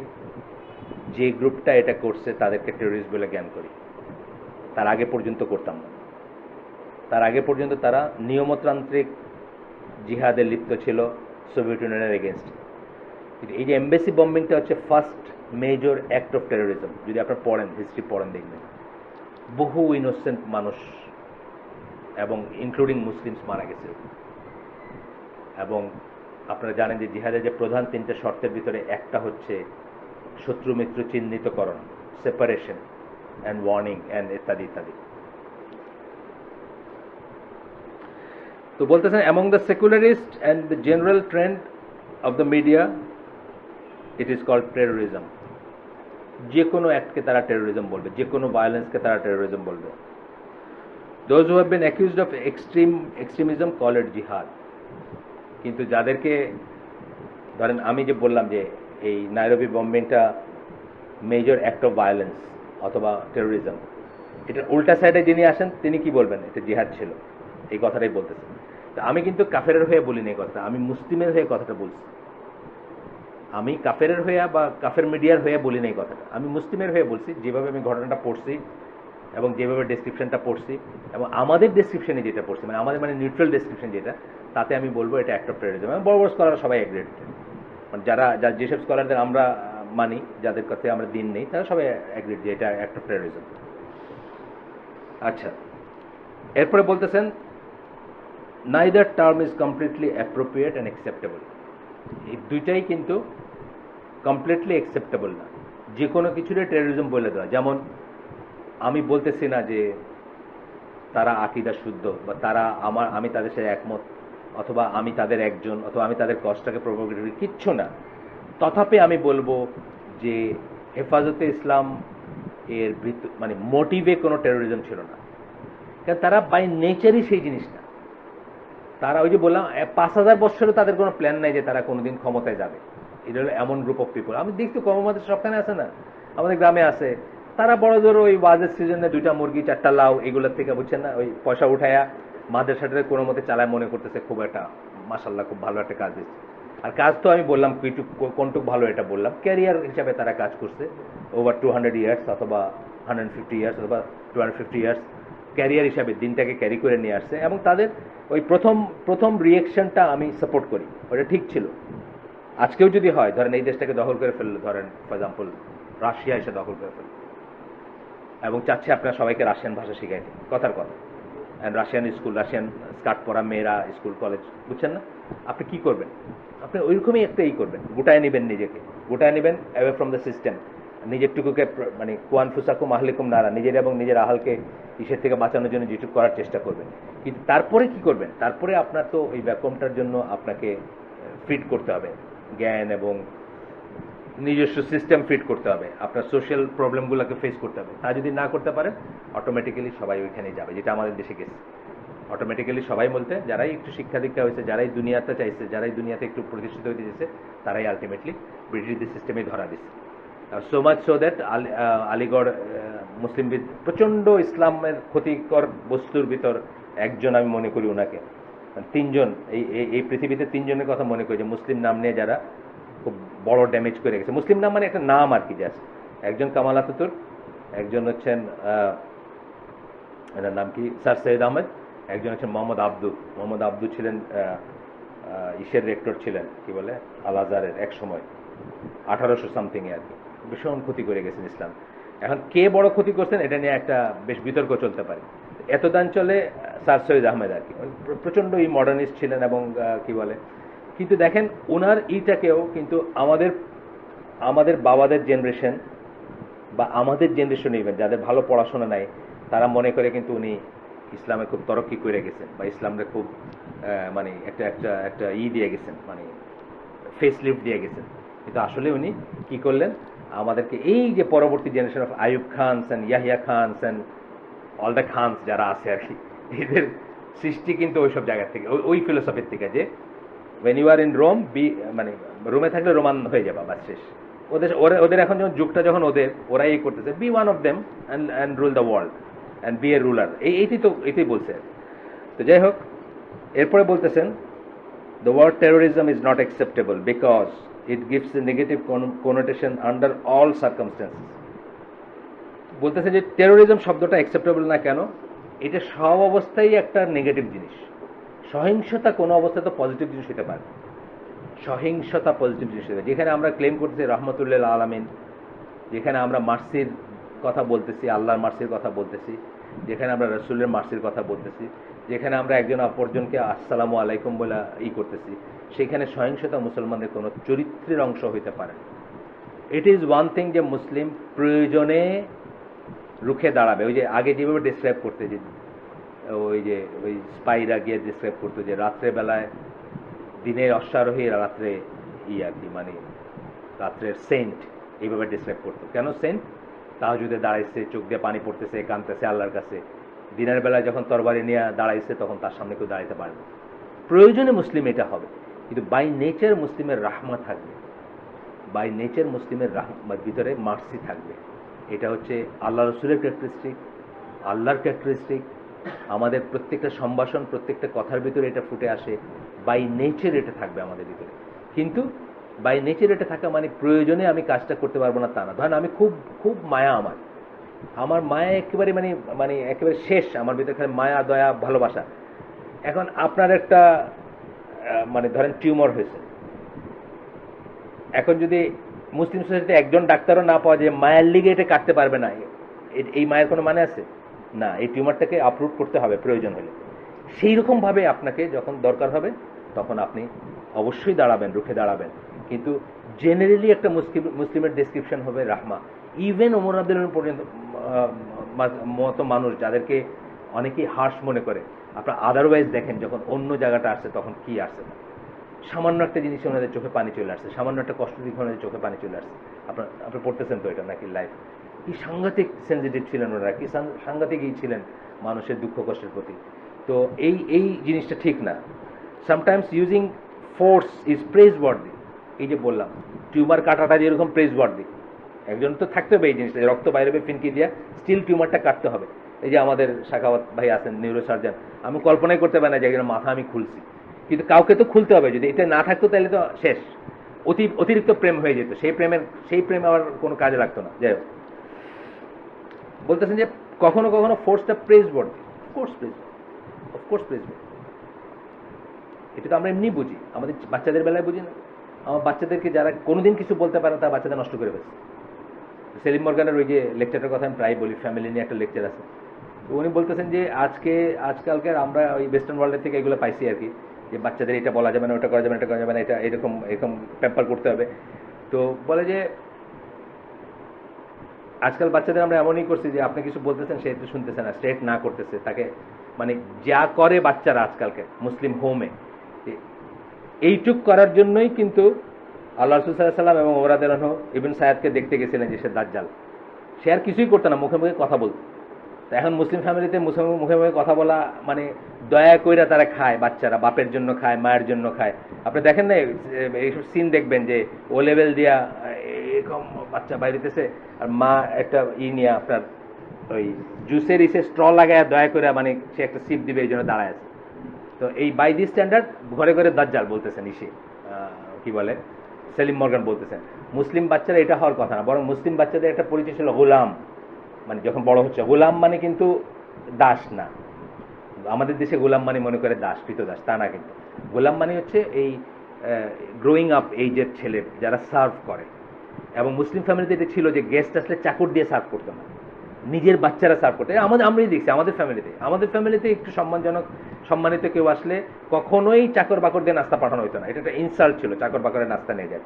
যে গ্রুপটা এটা করছে তাদেরকে টেররিস্ট বলে জ্ঞান করি। তার আগে পর্যন্ত করতাম না। তার আগে পর্যন্ত তারা নিয়মতান্ত্রিক জিহাদে লিপ্ত ছিল সোভিয়েত ইউনিয়নের এগেনস্টে। এই যে এমবেসি বম্বিংটা হচ্ছে first major act of terrorism. যদি আপনারা পড়েন, হিস্ট্রি পড়েন, দেখবেন বহু ইনোসেন্ট মানুষ এবং ইনক্লুডিং মুসলিমস মারা গেছে। এবং আপনারা জানেন যে জিহাদের যে প্রধান 3টে শর্তের ভিতরে একটা হচ্ছে শত্রু মিত্র চিহ্নিতকরণ, সেপারেশন অ্যান্ড ওয়ার্নিং অ্যান্ড ইত্যাদি ইত্যাদি। তো বলতেছেন, among the secularist and the general trend of the media it is called terrorism. যে কোনো অ্যাক্টকে তারা টেরোরিজম বলবে, যে কোনো ভায়োলেন্সকে তারা টেরোরিজম বলবে। Those who have been accused of extremism call it জিহাদ। কিন্তু যাদেরকে ধরেন, আমি যে বললাম যে এই নাইরোবি বম্বিংটা মেজর অ্যাক্ট অফ ভায়োলেন্স অথবা টেরোরিজম, এটার উল্টা সাইডে যিনি আসেন তিনি কি বলবেন, এটা জিহাদ ছিল, এই কথাটাই বলতেছেন। তো আমি কিন্তু কাফেরের হয়ে বলিনি এই কথাটা, আমি মুসলিমের হয়ে কথাটা বলছি। আমি কাফেরের হয়ে বা কাফের মিডিয়ার হয়ে বলিনি এই কথাটা, আমি মুসলিমের হয়ে বলছি। যেভাবে আমি ঘটনাটা পড়ছি এবং যেভাবে ডেসক্রিপশনটা পড়ছি এবং আমাদের ডেসক্রিপশনে যেটা পড়ছি, মানে আমাদের মানে নিউট্রাল ডেসক্রিপশন যেটা, তাতে আমি বলবো এটা অ্যাক্ট অফ টেরোরিজম। বড় বড় স্কলার সবাই এগ্রিড, মানে যেসব স্কলারদের আমরা মানি, যাদের কাছে আমরা দিন নেই, তারা সবাই এগ্রিড যে এটা অ্যাক্ট অফ টেরোরিজম। আচ্ছা, এরপরে বলতেছেন neither term is completely appropriate and acceptable. এই দুইটাই কিন্তু কমপ্লিটলি অ্যাকসেপ্টেবল না। যে কোনো কিছুরে টেরোরিজম বলে দেওয়া, যেমন আমি বলতেছি না যে তারা আকিদা শুদ্ধ বা তারা আমি তাদের সাথে একমত, অথবা আমি তাদের একজন, অথবা আমি তাদের কষ্টটাকে প্রভোগ করি, কিচ্ছু না। তথাপি আমি বলবো যে হেফাজতে ইসলাম এর মানে মোটিভে কোনো টেরোরিজম ছিল না, কারণ তারা বাই নেচারই সেই জিনিস না। তারা ওই যে বললাম 5,000 বছরে তাদের কোনো প্ল্যান নাই যে তারা কোনোদিন ক্ষমতায় যাবে। এটা হলো এমন গ্রুপ অফ পিপল। আমি দেখছি কর্মমাদের সবখানে আছে না, আমাদের গ্রামে আছে। তারা বড় জোর ওই ওয়াজের সিজনে 2টা মুরগি 4টা লাউ এগুলোর থেকে, বুঝছেন না, ওই পয়সা উঠায়া মাদ্রাসাটারে কোনো মতে চালায়, মনে করতেছে খুব একটা মাশাল্লাহ খুব ভালো একটা কাজ দিচ্ছে। আর কাজ তো আমি বললাম কোনটুক ভালো এটা বললাম, ক্যারিয়ার হিসাবে তারা কাজ করছে ওভার 200 ইয়ার্স অথবা 150 ইয়ার্স অথবা 250 ইয়ার্স ক্যারিয়ার হিসাবে দিনটাকে ক্যারি করে নিয়ে আসছে। এবং তাদের ওই প্রথম রিয়েকশনটা আমি সাপোর্ট করি, ওটা ঠিক ছিল। আজকেও যদি হয়, ধরেন এই দেশটাকে দখল করে ফেললো, ধরেন ফর এক্সাম্পল রাশিয়া এসে দখল করে ফেললো এবং চাচ্ছে আপনার সবাইকে রাশিয়ান ভাষা শিখাইতে, কথার কথা, and Russian school, Russian skirt পরা মেয়েরা স্কুল কলেজ, বুঝছেন না, আপনি কি করবেন? আপনি ওইরকমই একটা করবেন, গোটায় নেবেন নিজেকে, গোটায় নেবেন অ্যাওয়ে ফ্রম দ্য সিস্টেম, নিজের টুকুকে মানে কুয়ান ফুসাকুম আহলিকুম নারা, নিজের এবং নিজের আহালকে ইসের থেকে বাঁচানোর জন্য যেটুকু করার চেষ্টা করবেন। কিন্তু তারপরে কি করবেন? তারপরে আপনার তো ওই ভ্যাকুয়ামটার জন্য আপনাকে ফিট করতে হবে জ্ঞান এবং নিজস্ব সিস্টেম ফিট করতে হবে, আপনার সোশ্যাল প্রবলেমগুলোকে ফেস করতে হবে। তা যদি না করতে পারেন অটোমেটিক্যালি সবাই ওইখানেই যাবে, যেটা আমাদের দেশে গেছে। অটোমেটিক্যালি সবাই বলতে যারাই একটু শিক্ষা দীক্ষা হয়েছে, যারাই দুনিয়াতে চাইছে, যারাই দুনিয়াতে একটু প্রতিষ্ঠিত হইতে চেয়েছে, তারাই আলটিমেটলি ব্রিটিশদের সিস্টেমে ধরা দিচ্ছে। So much so that Aligarh Muslim প্রচণ্ড ইসলামের ক্ষতিকর বস্তুর ভিতর একজন আমি মনে করি ওনাকে, 3জন এই পৃথিবীতে 3জনের কথা মনে করি যে মুসলিম নাম নিয়ে যারা খুব বড় ড্যামেজ করে গেছে। মুসলিম নাম মানে একটা নাম আর কি, জাস্ট। একজন কামাল আতাতুর্ক, একজন হচ্ছেন এনার নাম কি স্যার সৈয়দ আহমেদ, একজন হচ্ছেন মোহাম্মদ আব্দু। মোহাম্মদ আব্দু ছিলেন ইসের রেক্টর ছিলেন, কি বলে, আল আজহারের এক সময় 1800 সামথিংয়ে আর কি। ভীষণ ক্ষতি করে গেছেন ইসলাম। এখন কে বড় ক্ষতি করছেন এটা নিয়ে একটা বেশ বিতর্ক চলতে পারে। এতদান চলে স্যার সৈয়দ আহমেদ আর কি, প্রচণ্ড মডার্নিস্ট ছিলেন এবং কি বলে, কিন্তু দেখেন ওনার ইটাকেও কিন্তু আমাদের বাবাদের জেনারেশন বা আমাদের জেনারেশন ইভেন যাদের ভালো পড়াশোনা নাই, তারা মনে করে কিন্তু উনি ইসলামে খুব তরক্কি করে গেছেন বা ইসলামকে খুব মানে একটা একটা একটা দিয়ে গেছেন, মানে ফেস লিফট দিয়ে গেছেন। কিন্তু আসলে উনি কি করলেন, আমাদেরকে এই যে পরবর্তী generation of Ayub Khan's and Yahya Khan's and all the Khan's যারা আছে আর কি, এদের সৃষ্টি কিন্তু ওইসব জায়গা থেকে, ওই ফিলোসফির থেকে যে when you are in Rome, মানে রোমে থাকলে রোমান হয়ে যাবা, বাস শেষ। ওদের এখন যখন যুগটা যখন ওরাই করতেছে, be one of them and rule the world and be a ruler, এইটাই বলছে। তো যাই হোক, এরপরে বলতেছেন the word terrorism is not acceptable because it gives a negative connotation under all circumstances. বলতেছে যে টেরোরিজম শব্দটা অ্যাকসেপ্টেবল না কেন? এটা সব অবস্থায় একটা নেগেটিভ জিনিস। সহিংসতা কোনো অবস্থায় তো পজিটিভ জিনিস হতে পারে, সহিংসতা পজিটিভ জিনিস হতে পারে। যেখানে আমরা ক্লেম করতেছি রহমতুল্লাহ আলামিন, যেখানে আমরা মার্সির কথা বলতেছি, আল্লাহর মার্সির কথা বলতেছি, যেখানে আমরা রসুলের মার্সির কথা বলতেছি, যেখানে আমরা একজন অপরজনকে আসসালামু আলাইকুম বলে করতেছি, সেখানে সহিংসতা মুসলমানদের কোনো চরিত্রের অংশ হইতে পারে। ইট ইজ ওয়ান থিং যে মুসলিম প্রয়োজনে রুখে দাঁড়াবে। ওই যে আগে যেভাবে ডিসক্রাইব করতে, যে ওই স্পাইরা গিয়ে ডিসক্রাইব করতো যে রাত্রেবেলায় দিনের অশ্বারোহী, রাত্রে আর কি, মানে রাত্রের সেন্ট, এইভাবে ডিসক্রাইব করতো। কেন সেন্ট? তাহাজ্জুদে দাঁড়াইছে, চোখ দিয়ে পানি পড়তেছে, কাঁদতেছে আল্লাহর কাছে। দিনের বেলায় যখন তরবারি নিয়ে দাঁড়াইছে তখন তার সামনে কেউ দাঁড়াইতে পারবে। প্রয়োজনে মুসলিম এটা হবে, কিন্তু বাই নেচার মুসলিমের রাহমা থাকবে, বাই নেচার মুসলিমের ভিতরে মার্সি থাকবে। এটা হচ্ছে আল্লাহ রসুলের ক্যারেক্টারিস্টিক, আল্লাহর ক্যারেক্টারিস্টিক। আমাদের প্রত্যেকটা সম্ভাষণ, প্রত্যেকটা কথার ভিতরে এটা ফুটে আসে, বাই নেচার এটা থাকবে আমাদের ভিতরে। কিন্তু বাই নেচার এটা থাকা মানে প্রয়োজনে আমি কাজটা করতে পারবো না তা না। ধরেন আমি খুব মায়া, আমার মায়া একেবারে মানে একেবারে শেষ, আমার ভিতরে খালি মায়া, দয়া, ভালোবাসা। এখন আপনার একটা মানে ধরেন টিউমার হয়েছে, এখন যদি মুসলিম সোসাইটিতে একজন ডাক্তারও না পাওয়া যায় মায়ের লিগে এটা কাটতে পারবে না, এই মায়ের কোনো মানে আছে?
না, এই টিউমারটাকে আপরুট করতে হবে প্রয়োজন হলে। সেই রকমভাবে আপনাকে যখন দরকার হবে তখন আপনি অবশ্যই দাঁড়াবেন, রুখে দাঁড়াবেন। কিন্তু জেনারেলি একটা মুসলিমের ডেসক্রিপশন হবে রাহমা। ইভেন ওমর রাদিয়াল্লাহু পর্যন্ত মতো মানুষ যাদেরকে অনেকেই হার্শ মনে করে, আপনার আদারওয়াইজ দেখেন যখন অন্য জায়গাটা আসছে তখন কি আসছে না। সামান্য একটা জিনিস ওনাদের চোখে পানি চলে আসছে, সামান্য একটা কষ্ট দিকে ওনাদের চোখে পানি চলে আসছে। আপনি পড়তেছেন তো এটা নাকি লাইফ, কি সাংঘাতিক সেন্সিটিভ ছিলেন ওনারা, কি সাংঘাতিকই ছিলেন মানুষের দুঃখ কষ্টের প্রতি। তো এই জিনিসটা ঠিক না। Sometimes using force is praiseworthy. এই যে বললাম টিউমার কাটাটা যেরকম প্রেজ ওয়ার্দি, একজন তো থাকতে হবে এই জিনিসটা, রক্ত বাইরে ফিনকি দিয়া স্টিল টিউমারটা কাটতে হবে। এই যে আমাদের শাখাওয়াত ভাই আছেন নিউরোসার্জন, আমি কল্পনাই করতে পারি না যে একজন মাথা আমি খুলছি, কিন্তু কাউকে তো খুলতে হবে। যদি এটা না থাকতো তাহলে তো শেষ, অতিরিক্ত প্রেম হয়ে যেত, সেই প্রেম আবার কোনো কাজে লাগতো না। যাই হোক, বলতেছেন যে কখনো কখনো ফোর্সটা praiseworthy, of course praiseworthy. এটা তো আমরা এমনি বুঝি, আমাদের বাচ্চাদের বেলায় বুঝি না। আমার বাচ্চাদেরকে যারা কোনোদিন কিছু বলতে পারে তারা বাচ্চাদের নষ্ট করে ফেলছে। সেলিম মর্গানের ওই যে লেকচারটার কথা আমি প্রায় বলি, ফ্যামিলি নিয়ে একটা লেকচার আছে, তো উনি বলতেছেন যে আজকালকার আমরা ওই ওয়েস্টার্ন ওয়ার্ল্ডের থেকে এগুলো পাইছি আর কি, যে বাচ্চাদের এটা বলা যাবে না, ওটা করা যাবে না, এটা করা যাবে না, এটা এরকম পেম্পার করতে হবে। তো বলে যে আজকাল বাচ্চাদের আমরা এমনই করছি যে আপনি কিছু বলতেছেন সে একটু শুনতেছে না, স্ট্রেট না করতেছে, তাকে মানে যা করে বাচ্চারা আজকালকে মুসলিম হোমে, এইটুক করার জন্যই কিন্তু আল্লাহ রাসূল সাল্লাল্লাহু আলাইহি ওয়াসাল্লাম এবং ওমর রাদিয়াল্লাহু আনহু ইবনে সায়াদকে দেখতে গেছিলেন যে সে দাজ্জাল। সে আর কিছুই করতো না, মুখে মুখে কথা বলতো। তো এখন মুসলিম ফ্যামিলিতে মুখে মুখে কথা বলা মানে দয়া কইরা তারা খায়, বাচ্চারা বাপের জন্য খায়, মায়ের জন্য খায়। আপনি দেখেন না এইসব সিন দেখবেন যে ও লেভেল দিয়া এরকম বাচ্চা বাইরেতেছে আর মা একটা নিয়ে আপনার ওই জুসের স্ট্র লাগায় দয়া করে মানে সে একটা সিপ দিবে এই জন্য দাঁড়ায় আছে। তো এই বাই দি স্ট্যান্ডার্ড ঘরে ঘরে দাজ্জাল বলতেছেন কি বলে সেলিম মর্গান বলতেছেন। মুসলিম বাচ্চারা এটা হওয়ার কথা না, বরং মুসলিম বাচ্চাদের একটা পরিচয় ছিল গোলাম, মানে যখন বড় হচ্ছে গোলাম মানে কিন্তু দাস না। আমাদের দেশে গোলাম মানে মনে করে দাস, কৃতদাস, তা না। কিন্তু গোলাম মানে হচ্ছে এই গ্রোয়িং আপ এইজের ছেলে যারা সার্ভ করে। এবং মুসলিম ফ্যামিলিতে এটা ছিল যে গেস্ট আসলে চাকর দিয়ে সার্ভ করতো না, নিজের বাচ্চারা সার্ভ করতে। আমরাই দেখছি আমাদের ফ্যামিলিতে একটু সম্মানিত কেউ আসলে কখনোই চাকর বাকর দিয়ে নাস্তা পাঠানো হতো না। এটা একটা ইনসাল্ট ছিল, চাকর বাকরের নাস্তা নিয়ে যায়।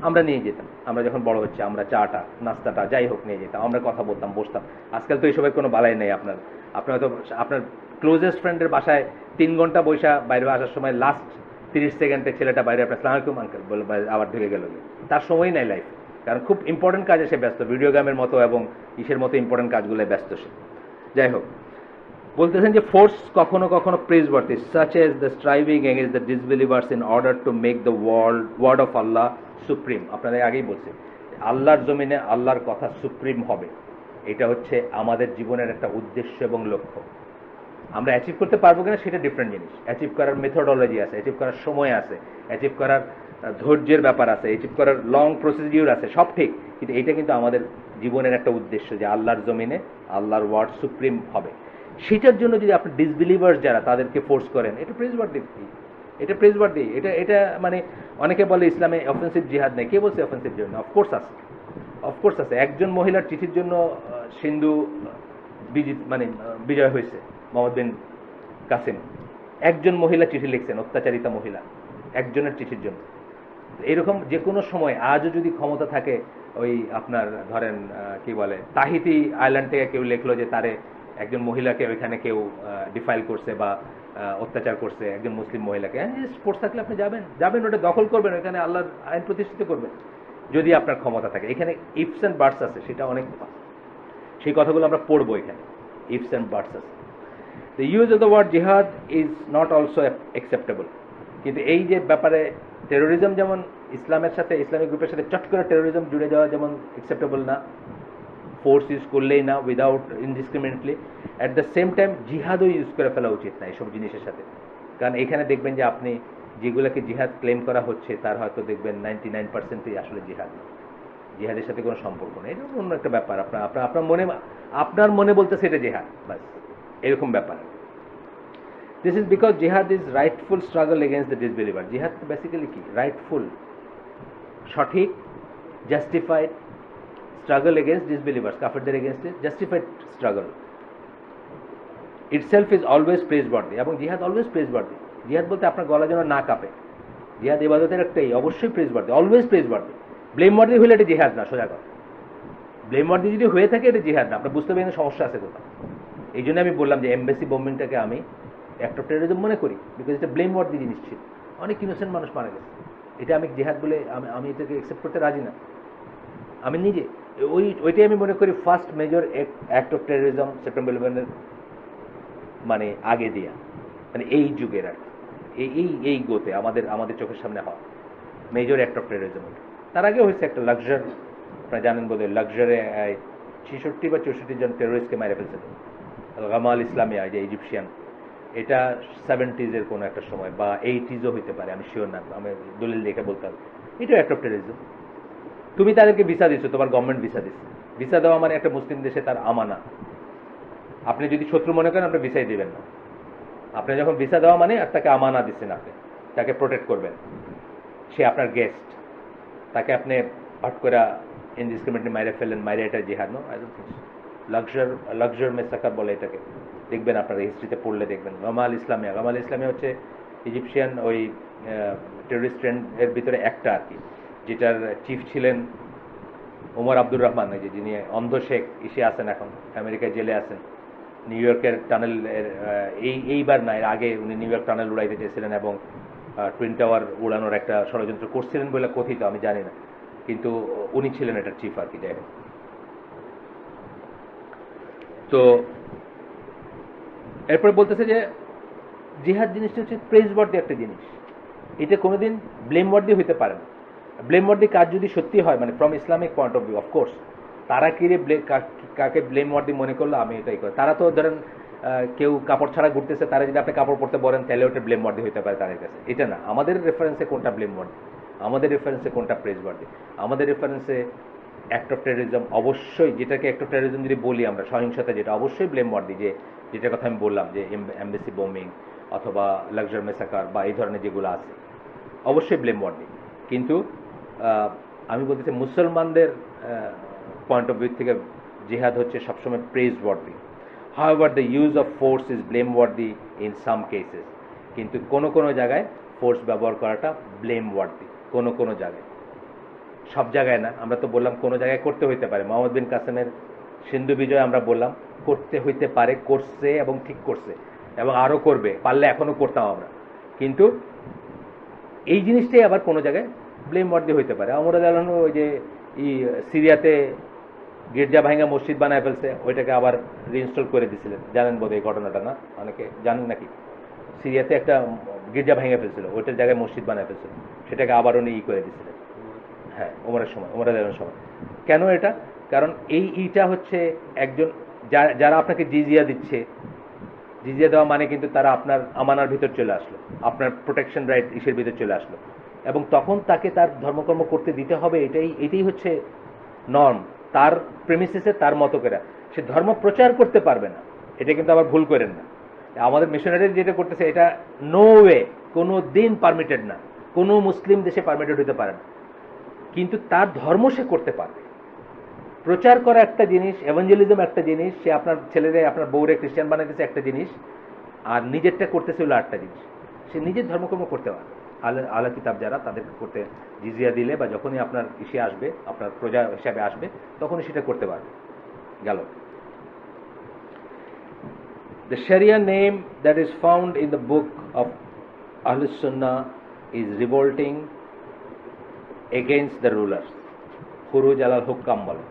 আমরা নিয়ে যেতাম, আমরা যখন বড় হচ্ছে আমরা চাটা নাস্তাটা যাই হোক নিয়ে যেতাম, আমরা কথা বলতাম, বসতাম। আজকাল তো এইসবের কোনো বালাই নেই। আপনার হয়তো আপনার ক্লোজেস্ট ফ্রেন্ডের বাসায় 3 ঘন্টা বৈশা বাইরে আসার সময় লাস্ট 30 সেকেন্ডে ছেলেটা বাইরে আপনার সালাম আলাইকুম আঙ্কেল বলে আবার ঢুকে গেল, তার সময় নাই লাইফ, কারণ খুব ইম্পর্টেন্ট কাজে সে ব্যস্ত, ভিডিও গেমের মতো এবং ইসের মতো ইম্পর্টেন্ট কাজগুলোয় ব্যস্ত সে। যাই হোক, বলতেছেন যে ফোর্স কখনো কখনো praiseworthy, such as the striving against the disbelievers in order to make the word of Allah supreme. আপনাদের আগেই বলছে আল্লাহর জমিনে আল্লাহর কথা সুপ্রিম হবে, এটা হচ্ছে আমাদের জীবনের একটা উদ্দেশ্য এবং লক্ষ্য। আমরা অ্যাচিভ করতে পারবো কিনা সেটা ডিফারেন্ট জিনিস। অ্যাচিভ করার মেথডোলজি আছে, অ্যাচিভ করার সময় আছে, অ্যাচিভ করার ধৈর্যের ব্যাপার আছে, অ্যাচিভ করার লং প্রসিডিউর আছে, সব ঠিক। কিন্তু এটা কিন্তু আমাদের জীবনের একটা উদ্দেশ্য যে আল্লাহর জমিনে আল্লাহর ওয়ার্ড সুপ্রিম হবে। সেটার জন্য যদি আপনি ডিসবিলিভার্স যারা তাদেরকে ফোর্স করেন, এটা প্রেজওয়ার্দি, এটা মানে অনেকে বলে ইসলামে অফেন্সিভ জিহাদ নেই। কে বলছে অফেন্সিভ জিহাদ? অফকোর্স আছে। একজন মহিলার চিঠির জন্য সিন্ধু বিজয় হয়েছে, মোহাম্মদ বিন কাসিম। একজন মহিলা চিঠি লিখছেন, অত্যাচারিতা মহিলা, একজনের চিঠির জন্য। এরকম যে কোনো সময় আজও যদি ক্ষমতা থাকে, ওই আপনার ধরেন কি বলে তাহিতি আইল্যান্ড থেকে কেউ লিখলো যে তারে একজন মহিলাকে ওইখানে কেউ ডিফাইল করছে বা অত্যাচার করছে একজন মুসলিম মহিলাকে, স্পোর্টস থাকলে আপনি যাবেন ওটা দখল করবেন, ওইখানে আল্লাহর আইন প্রতিষ্ঠিত করবেন যদি আপনার ক্ষমতা থাকে। এখানে ইফস অ্যান্ড বার্ডস আছে, সেটা অনেক, সেই কথাগুলো আমরা পড়বো এখানে, ইফস অ্যান্ড বার্ডস আছে। The use of the word জিহাদ ইজ নট অলসো অ্যাকসেপ্টেবল। কিন্তু এই যে ব্যাপারে টেরোরিজম যেমন ইসলামের সাথে, ইসলামিক গ্রুপের সাথে চট করে টেরোরিজম জুড়ে যাওয়া যেমন অ্যাকসেপ্টেবল না, ফোর্স ইউজ করলেই না without indiscriminately, at the same time জিহাদও ইউজ করে ফেলা উচিত না এইসব জিনিসের সাথে। কারণ এখানে দেখবেন যে আপনি যেগুলোকে জিহাদ ক্লেম করা হচ্ছে তার হয়তো দেখবেন 99%ই আসলে জিহাদ না, জিহাদের সাথে কোনো সম্পর্ক নেই, এটা অন্য একটা ব্যাপার। আপনার মনে বলতেছে এটা জিহাদ, বাস এরকম ব্যাপার। This is because jihad is rightful struggle against the disbeliever. Jihad basically কি? Rightful, সঠিক, justified struggle against disbelievers, কাফেরদের against it, justified struggle. Itself is always praiseworthy, এবং জিহাদ অলওয়েজ প্রেজওয়ার্দি। জিহাদ বলতে আপনার গলা যেন না কাঁপে, জিহাদ ইবাদতের একটাই, অবশ্যই প্রেজওয়ার্দি, অলওয়েজ প্রেজওয়ার্দি। ব্লেমওয়ার্দি হলে এটা জিহাদ না, সোজা কথা। ব্লেমওয়ার্দি যদি হয়ে থাকে এটা জিহাদ না, আপনার বুঝতে পারেন সমস্যা আছে কোথাও। এই জন্য আমি বললাম যে এমবেসি বোম্বিংটাকে আমি অ্যাক্ট অফ টেরোরিজম মনে করি, বিকজ এটা ব্লেমওয়ার্দি জিনিস ছিল, অনেক ইনোসেন্ট মানুষ মারা গেছে। এটা আমি জিহাদ বলে আমি এটাকে অ্যাকসেপ্ট করতে রাজি না। আমি নিজে ওইটাই আমি মনে করি first major act of terrorism September 11-এর মানে আগে দিয়া, মানে এই যুগের আর এই গোতে আমাদের চোখের সামনে হওয়া মেজর অ্যাক্ট অফ টেরোরিজম। তার আগে হয়েছে একটা লাক্সার, আপনারা জানেন বোধ হয়, লাক্সারে 66 বা 64 জন টেরোরিস্টকে মেরে ফেলছিল গামাল ইসলামিয়া, যে ইজিপশিয়ান। এটা 70s কোনো একটা সময় বা 80s হইতে পারে, আমি শিওর না, আমি দলিল দেখে বলতে হবে। এটাও অ্যাক্ট অফ টেরোরিজম। তুমি তাদেরকে ভিসা দিচ্ছ, তোমার গভর্নমেন্ট ভিসা দিচ্ছে। ভিসা দেওয়া মানে একটা মুসলিম দেশে তার আমানা। আপনি যদি শত্রু মনে করেন আপনি ভিসাই দিবেন না। আপনি যখন ভিসা দেওয়া মানে আর তাকে আমানা দিচ্ছেন, আপনি তাকে প্রোটেক্ট করবেন, সে আপনার গেস্ট, তাকে আপনি হট করে ইনডিসক্রিমিনেটলি মাইরে ফেললেন, মাইরে এটা জিহাদ no, I don't think Luxor massacre বলে এটাকে, দেখবেন আপনারা হিস্ট্রিতে পড়লে দেখবেন। গামাল ইসলামিয়া হচ্ছে ইজিপশিয়ান ওই টেরোরিস্ট ট্রেন্ডের ভিতরে একটা আর কি, যেটার চিফ ছিলেন ওমর আব্দুর রহমান, যে যিনি অন্ধ শেখ ইসে আছেন, এখন আমেরিকায় জেলে আছেন। নিউ ইয়র্কের টানেল এইবার না, এর আগে উনি নিউ ইয়র্ক টানেল উড়াইতে চেয়েছিলেন এবং টুইন টাওয়ার উড়ানোর একটা ষড়যন্ত্র করছিলেন বলে কথিত, আমি জানি না, কিন্তু উনি ছিলেন এটার চিফ আর কি। যাই হোক, তো এরপরে বলতেছে যে জিহাদ জিনিসটা হচ্ছে প্রেজওয়ার্দি একটা জিনিস, এটা কোনোদিন ব্লেমওয়ার্দি হইতে পারে না। ব্লেমওয়ার্দি কাজ যদি সত্যি হয়, মানে from Islamic point of view, of course তারা কি রে কাকে ব্লেমওয়ার্দি মনে করলো, আমি এটাই করি। তারা তো ধরেন কেউ কাপড় ছাড়া ঘুরতেছে, তারা যদি আপনি কাপড় পরতে বলেন তাহলে ওটা ব্লেমওয়ার্দি হইতে পারে তাদের কাছে, এটা না। আমাদের রেফারেন্সে কোনটা ব্লেমওয়ার্দি, আমাদের রেফারেন্সে কোনটা প্রেজওয়ার্দি? আমাদের রেফারেন্সে অ্যাক্ট অফ টেরোরিজম অবশ্যই, যেটাকে অ্যাক্ট অফ টেরোরিজম যদি বলি আমরা, সহিংসতা, যেটা অবশ্যই ব্লেমওয়ার্দি, যেটার কথা আমি বললাম, যে এমবেসি বোমিং অথবা লাক্সার মেসাকার বা এই ধরনের যেগুলো আছে, অবশ্যই ব্লেমওয়ার্দি। কিন্তু আমি বলতেছি মুসলমানদের পয়েন্ট অফ ভিউ থেকে জিহাদ হচ্ছে সবসময় praiseworthy. However the use of force is blameworthy in some cases, কিন্তু কোনো জায়গায় ফোর্স ব্যবহার করাটা ব্লেমওয়ার্দি, কোনো জায়গায়, সব জায়গায় না। আমরা তো বললাম কোনো জায়গায় করতে হইতে পারে। মোহাম্মদ বিন কাসেমের সিন্ধু বিজয় আমরা বললাম করতে হইতে পারে, করছে এবং ঠিক করছে এবং আরও করবে, পারলে এখনও করতাম আমরা। কিন্তু এই জিনিসটাই আবার কোনো জায়গায় ব্লেমওয়ার্দি হইতে পারে। আমরা জানানো ওই যে সিরিয়াতে গির্জা ভাঙ্গা মসজিদ বানায় ফেলছে, ওইটাকে আবার রিইনস্টল করে দিয়েছিলেন, জানেন বোধ এই ঘটনাটা, না অনেকে জানেন নাকি? সিরিয়াতে একটা গির্জা ভেঙে ফেলছিল, ওইটার জায়গায় মসজিদ বানায় ফেলছিল, সেটাকে আবার উনি করে দিয়েছিলেন। হ্যাঁ, ওমরের সময়, ওমরের সময়। কেন এটা? কারণ এইটা হচ্ছে একজন যারা আপনাকে জিজিয়া দিচ্ছে, জিজিয়া দেওয়া মানে কিন্তু তারা আপনার আমানার ভিতর চলে আসলো, আপনার প্রোটেকশন রাইট ইসের ভিতর চলে আসলো, এবং তখন তাকে তার ধর্মকর্ম করতে দিতে হবে। এটাই হচ্ছে নর্ম, তার প্রেমিসিসে তার মতো করে সে ধর্ম প্রচার করতে পারবে না, এটা কিন্তু আবার ভুল করেন না। আমাদের মিশনারি যেটা করতেছে এটা নো ওয়ে কোনো দিন পারমিটেড না, কোনো মুসলিম দেশে পারমিটেড হতে পারে না, কিন্তু তার ধর্ম সে করতে পারবে। প্রচার করা একটা জিনিস, এভাঞ্জেলিজম একটা জিনিস, সে আপনার ছেলেরে আপনার বউরে খ্রিস্টান বানাইতেছে একটা জিনিস, আর নিজেরটা করতেছে হলো আরেকটা জিনিস। সে নিজের ধর্মকর্ম করতে পারে। আলা কিতাব যারা, তাদেরকে করতে জিজিয়া দিলে বা যখনই আপনার ইসে আসবে, আপনার প্রজা হিসাবে আসবে, তখনই সেটা করতে পারবে। গেল। The Sharia name that is found in the book of Ahlus Sunnah is revolting against the rulers. খুরুজ আলাল হুক্কাম বলে,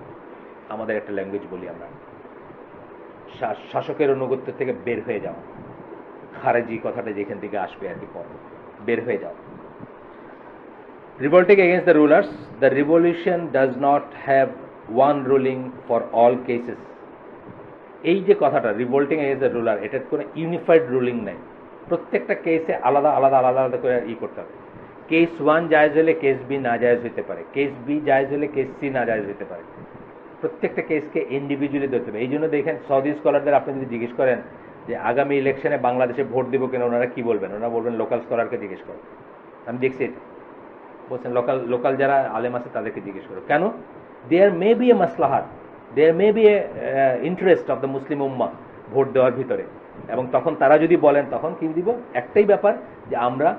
আমাদের একটা ল্যাঙ্গুয়েজ বলি আমরা, শাসকের অনুগত্য থেকে বের হয়ে যাওয়া, খারেজি কথাটা যেখান থেকে আসবে আর কি, পর বের হয়ে যাওয়া। Revolting against the rulers, the revolution does not have one ruling for all cases. এই যে কথাটা রিভোল্টিং এগেইনস্ট দ্য রুলার, এটার কোনো ইউনিফাইড রুলিং নাই, প্রত্যেকটা কেসে আলাদা আলাদা আলাদা আলাদা করে করতে হবে। কেস 1 জায়েজ হলে কেস বি না জায়েজ হতে পারে, কেস বি জায়েজ হলে কেস সি না জায়েজ হতে পারে, প্রত্যেকটা কেসকে ইন্ডিভিজুয়ালি ধরতে হবে। এই জন্য দেখেন সৌদি স্কলারদের আপনি যদি জিজ্ঞেস করেন যে আগামী ইলেকশনে বাংলাদেশে ভোট দিব কেন, ওনারা কি বলবেন? ওনারা বলবেন লোকাল স্কলারকে জিজ্ঞেস করো। আমি দেখছি এটা বলছেন, লোকাল যারা আলেম আছে তাদেরকে জিজ্ঞেস করো। কেন? দেয়ার মে বি এ মাসলাহাত, there may be a interest of the Muslim উম্মাহ ভোট দেওয়ার ভিতরে, এবং তখন তারা যদি বলেন তখন কি দিব, একটাই ব্যাপার যে আমরা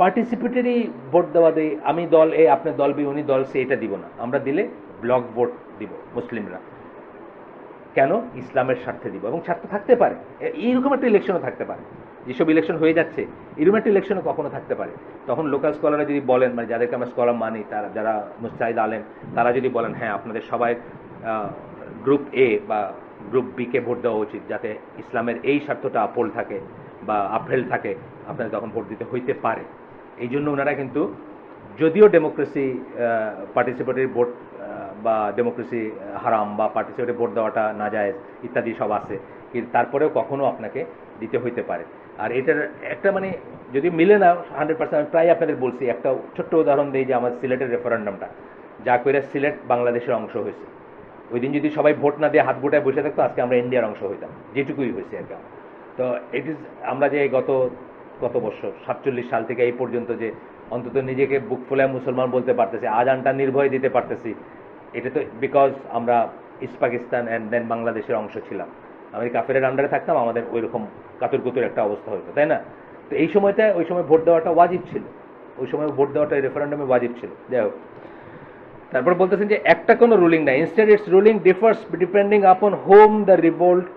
পার্টিসিপেটরি ভোট দেওয়া দিই, আমি দল এ আপনি দল বি উনি দল সে, এটা দিব না। আমরা দিলে ব্লক ভোট দিব মুসলিমরা। কেন? ইসলামের স্বার্থে দিব, এবং স্বার্থ থাকতে পারে, এইরকম একটা ইলেকশনও থাকতে পারে। যেসব ইলেকশন হয়ে যাচ্ছে এরকম একটা ইলেকশনও কখনো থাকতে পারে। তখন লোকাল স্কলাররা যদি বলেন, মানে যাদেরকে আমরা স্কলার মানি, তারা যারা মুস্তাহিদ আলেম, তারা যদি বলেন হ্যাঁ আপনাদের সবাই গ্রুপ এ বা গ্রুপ বি কে ভোট দেওয়া উচিত, যাতে ইসলামের এই স্বার্থটা আপল থাকে বা আপহেল থাকে, আপনাদের তখন ভোট দিতে হইতে পারে। এই জন্য ওনারা কিন্তু, যদিও ডেমোক্রেসি পার্টিসিপেটরি ভোট বা ডেমোক্রেসি হারাম বা পার্টিসিপেটরি ভোট দেওয়াটা নাজায়েজ ইত্যাদি সব আছে, কিন্তু তারপরেও কখনো আপনাকে দিতে হইতে পারে। আর এটার একটা মানে যদি মিলে না 100%, আমি প্রায় আপনাদের বলছি, একটা ছোট্ট উদাহরণ দিই যে আমার সিলেটের রেফারেন্ডামটা, যা করে সিলেট বাংলাদেশের অংশ হয়েছে। ওই দিন যদি সবাই ভোট না দিয়ে হাত গোটায় বসে থাকতো, আজকে আমরা ইন্ডিয়ার অংশ হইতাম, যেটুকুই হয়েছে আর কি। তো ইট ইজ, আমরা যে গত বছর 47 সাল থেকে এই পর্যন্ত যে অন্তত নিজেকে বুক ফুলায় মুসলমান বলতে পারতেছি, আজানটা নির্ভয় দিতে পারতেছি, এটা তো বিকজ আমরা ইস্ট পাকিস্তান অ্যান্ড দেন বাংলাদেশের অংশ ছিলাম। আমি কাফেরের আন্ডারে থাকতাম, আমাদের ওই রকম কাতুর একটা অবস্থা হতো, তাই না? তো এই সময়টা, ওই সময় ভোট দেওয়াটা ওয়াজিব ছিল, ওই সময় ভোট দেওয়াটা রেফারেন্ডামে ওয়াজিব ছিল। যাই হোক, তারপর বলতেছেন যে একটা কোনো রুলিং না, instead its ruling differs depending upon whom the revolt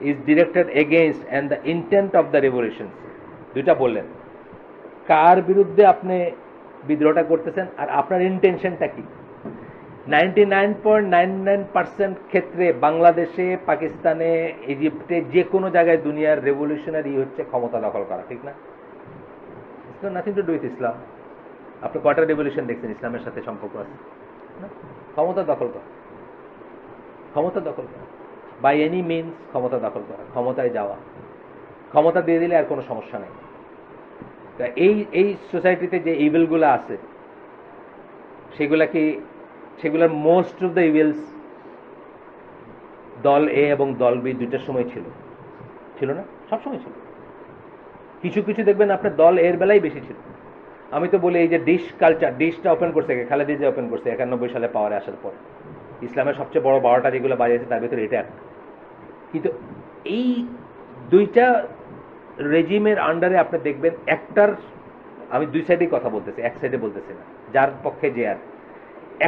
is directed against and the intent of the revolution. দুইটা বললেন, কার বিরুদ্ধে আপনি বিদ্রোহটা করতেছেন আর আপনার ইন্টেনশনটা কি। 99.99% ক্ষেত্রে বাংলাদেশে, পাকিস্তানে, ইজিপ্টে, যে কোনো জায়গায় দুনিয়ার রেভলিউশনারি হচ্ছে ক্ষমতা দখল করা, ঠিক না? It's not nothing to do with Islam. আপনি কয়টা রেভলিউশন দেখছেন ইসলামের সাথে সম্পর্ক আছে? ক্ষমতা দখল করা, ক্ষমতা দখল করা, বাই এনি মিনস ক্ষমতা দখল করা, ক্ষমতায় যাওয়া। ক্ষমতা দিয়ে দিলে আর কোনো সমস্যা নেই। এই সোসাইটিতে যে ইভিলগুলো আছে, সেগুলোর মোস্ট অফ দ্য ইভিলস দল এ এবং দল বি দুইটার সময় ছিল না? সবসময় ছিল। কিছু কিছু দেখবেন আপনার দল এর বেলায় বেশি ছিল। আমি তো বলি, এই যে ডিশ কালচার, ডিশটা ওপেন করছে খালেদা জিয়া ওপেন করছে 91 সালে পাওয়ারে আসার পর। ইসলামের সবচেয়ে বড় 12টা যেগুলো বাজিয়েছে তার ভিতরে এটা একটা। কিন্তু এই দুইটা রেজিমের আন্ডারে আপনি দেখবেন, একটার, আমি দুই সাইডেই কথা বলতেছি, এক সাইডে বলতেছি না, যার পক্ষে যে আর,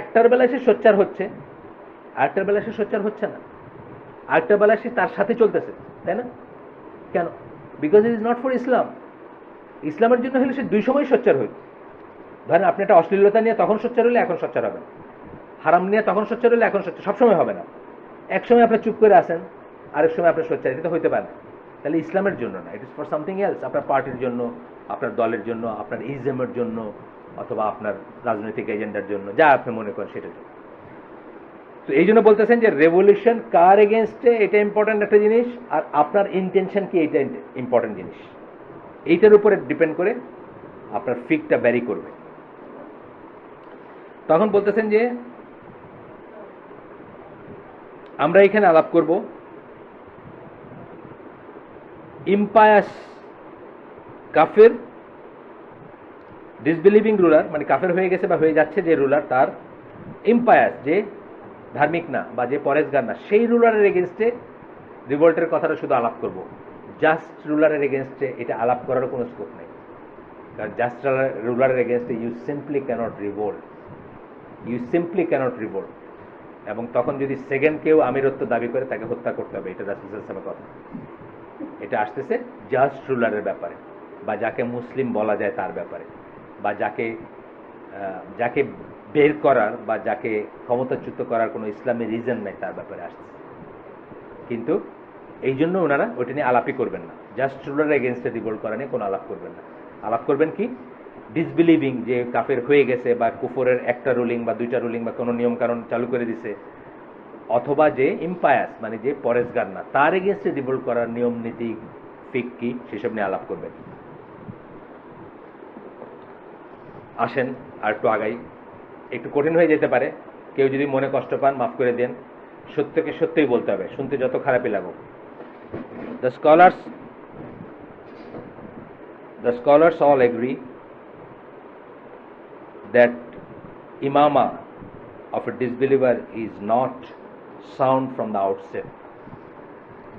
একটার বেলায় সে সোচ্চার হচ্ছে, আরেকটার বেলায় সে সোচ্চার হচ্ছে না, আরেকটার বেলায় সে তার সাথে চলতেছে, তাই না? কেন? Because it is not for Islam. ইসলামের জন্য হলে সে দুই সময় সোচ্চার হইত। ধরেন আপনি একটা অশ্লীলতা নিয়ে তখন সোচ্চার হলে এখন সোচ্চার হবে না, হারাম নিয়ে তখন সোচ্চার হলে এখন সোচ্চার, সবসময় হবে না। এক সময় আপনি চুপ করে আসেন, আরেক সময় আপনার সোচ্চার, এটা তো হইতে পারে। তাহলে ইসলামের জন্য না, it is for something else, আপনার পার্টির জন্য, আপনার দলের জন্য, আপনার ইজমের জন্য, অথবা আপনার রাজনৈতিক এজেন্ডার জন্য, যা আপনি মনে করেন সেটার জন্য। তো এই জন্য বলতেছেন যে রেভলিউশন কার এগেনস্টে, এটা ইম্পর্টেন্ট একটা জিনিস, আর আপনার ইন্টেনশন কি, এটা ইম্পর্টেন্ট জিনিস। এইটার উপরে ডিপেন্ড করে আপনার ফিকটা ভ্যারি করবে। তখন বলতেছেন যে আমরা এখানে আলাপ করব ইম্পায়াস কাফের, ডিসবিলিভিং রুলার, মানে কাফের হয়ে গেছে বা হয়ে যাচ্ছে যে রুলার, তার ইম্পায়াস, যে ধার্মিক না বা যে পরেশগার না, সেই রুলারের এগেনস্টে রিভোল্টের কথাটা শুধু আলাপ করব। জাস্ট রুলারের এগেনস্টে এটা আলাপ করার কোনো স্কোপ নেই, কারণ জাস্ট রুলারের এগেনস্টে ইউ সিম্পলি ক্যানট রিভোল্ট, এবং তখন যদি সেকেন্ড কেউ আমিরত্ব দাবি করে তাকে হত্যা করতে হবে। এটা রাসূল সাল্লাল্লাহু আলাইহি ওয়াসাল্লামের কথা। এটা আসতেছে জাস্ট রুলারের ব্যাপারে, বা যাকে মুসলিম বলা যায় তার ব্যাপারে, বা যাকে বের করার বা যাকে ক্ষমতাচ্যুত করার কোনো ইসলামী রিজন নেই তার ব্যাপারে আসতেছে। কিন্তু এই জন্য ওনারা ওইটা নিয়ে আলাপই করবেন না, জাস্ট রুলারের এগেনস্টে রিভোল্ট করা নিয়ে কোনো আলাপ করবেন না। আলাপ করবেন কি, ডিসবিলিভিং, যে কাফের হয়ে গেছে বা কুফরের একটা রুলিং বা দুইটা রুলিং বা কোনো নিয়ম কানুন চালু করে দিছে, অথবা যে ইম্পায়াস, মানে যে পরেশগার না, তার এগেনস্টে রিভোল্ট করার নিয়ম নীতি ফিক কি, সেসব নিয়ে আলাপ করবেন। আসেন আর একটু আগাই, একটু কঠিন হয়ে যেতে পারে, কেউ যদি মনে কষ্ট পান মাফ করে দেন, সত্যকে সত্যই বলতে হবে, শুনতে যত খারাপই লাগুক। The scholars all agree that imama of a disbeliever is not sound from the outset.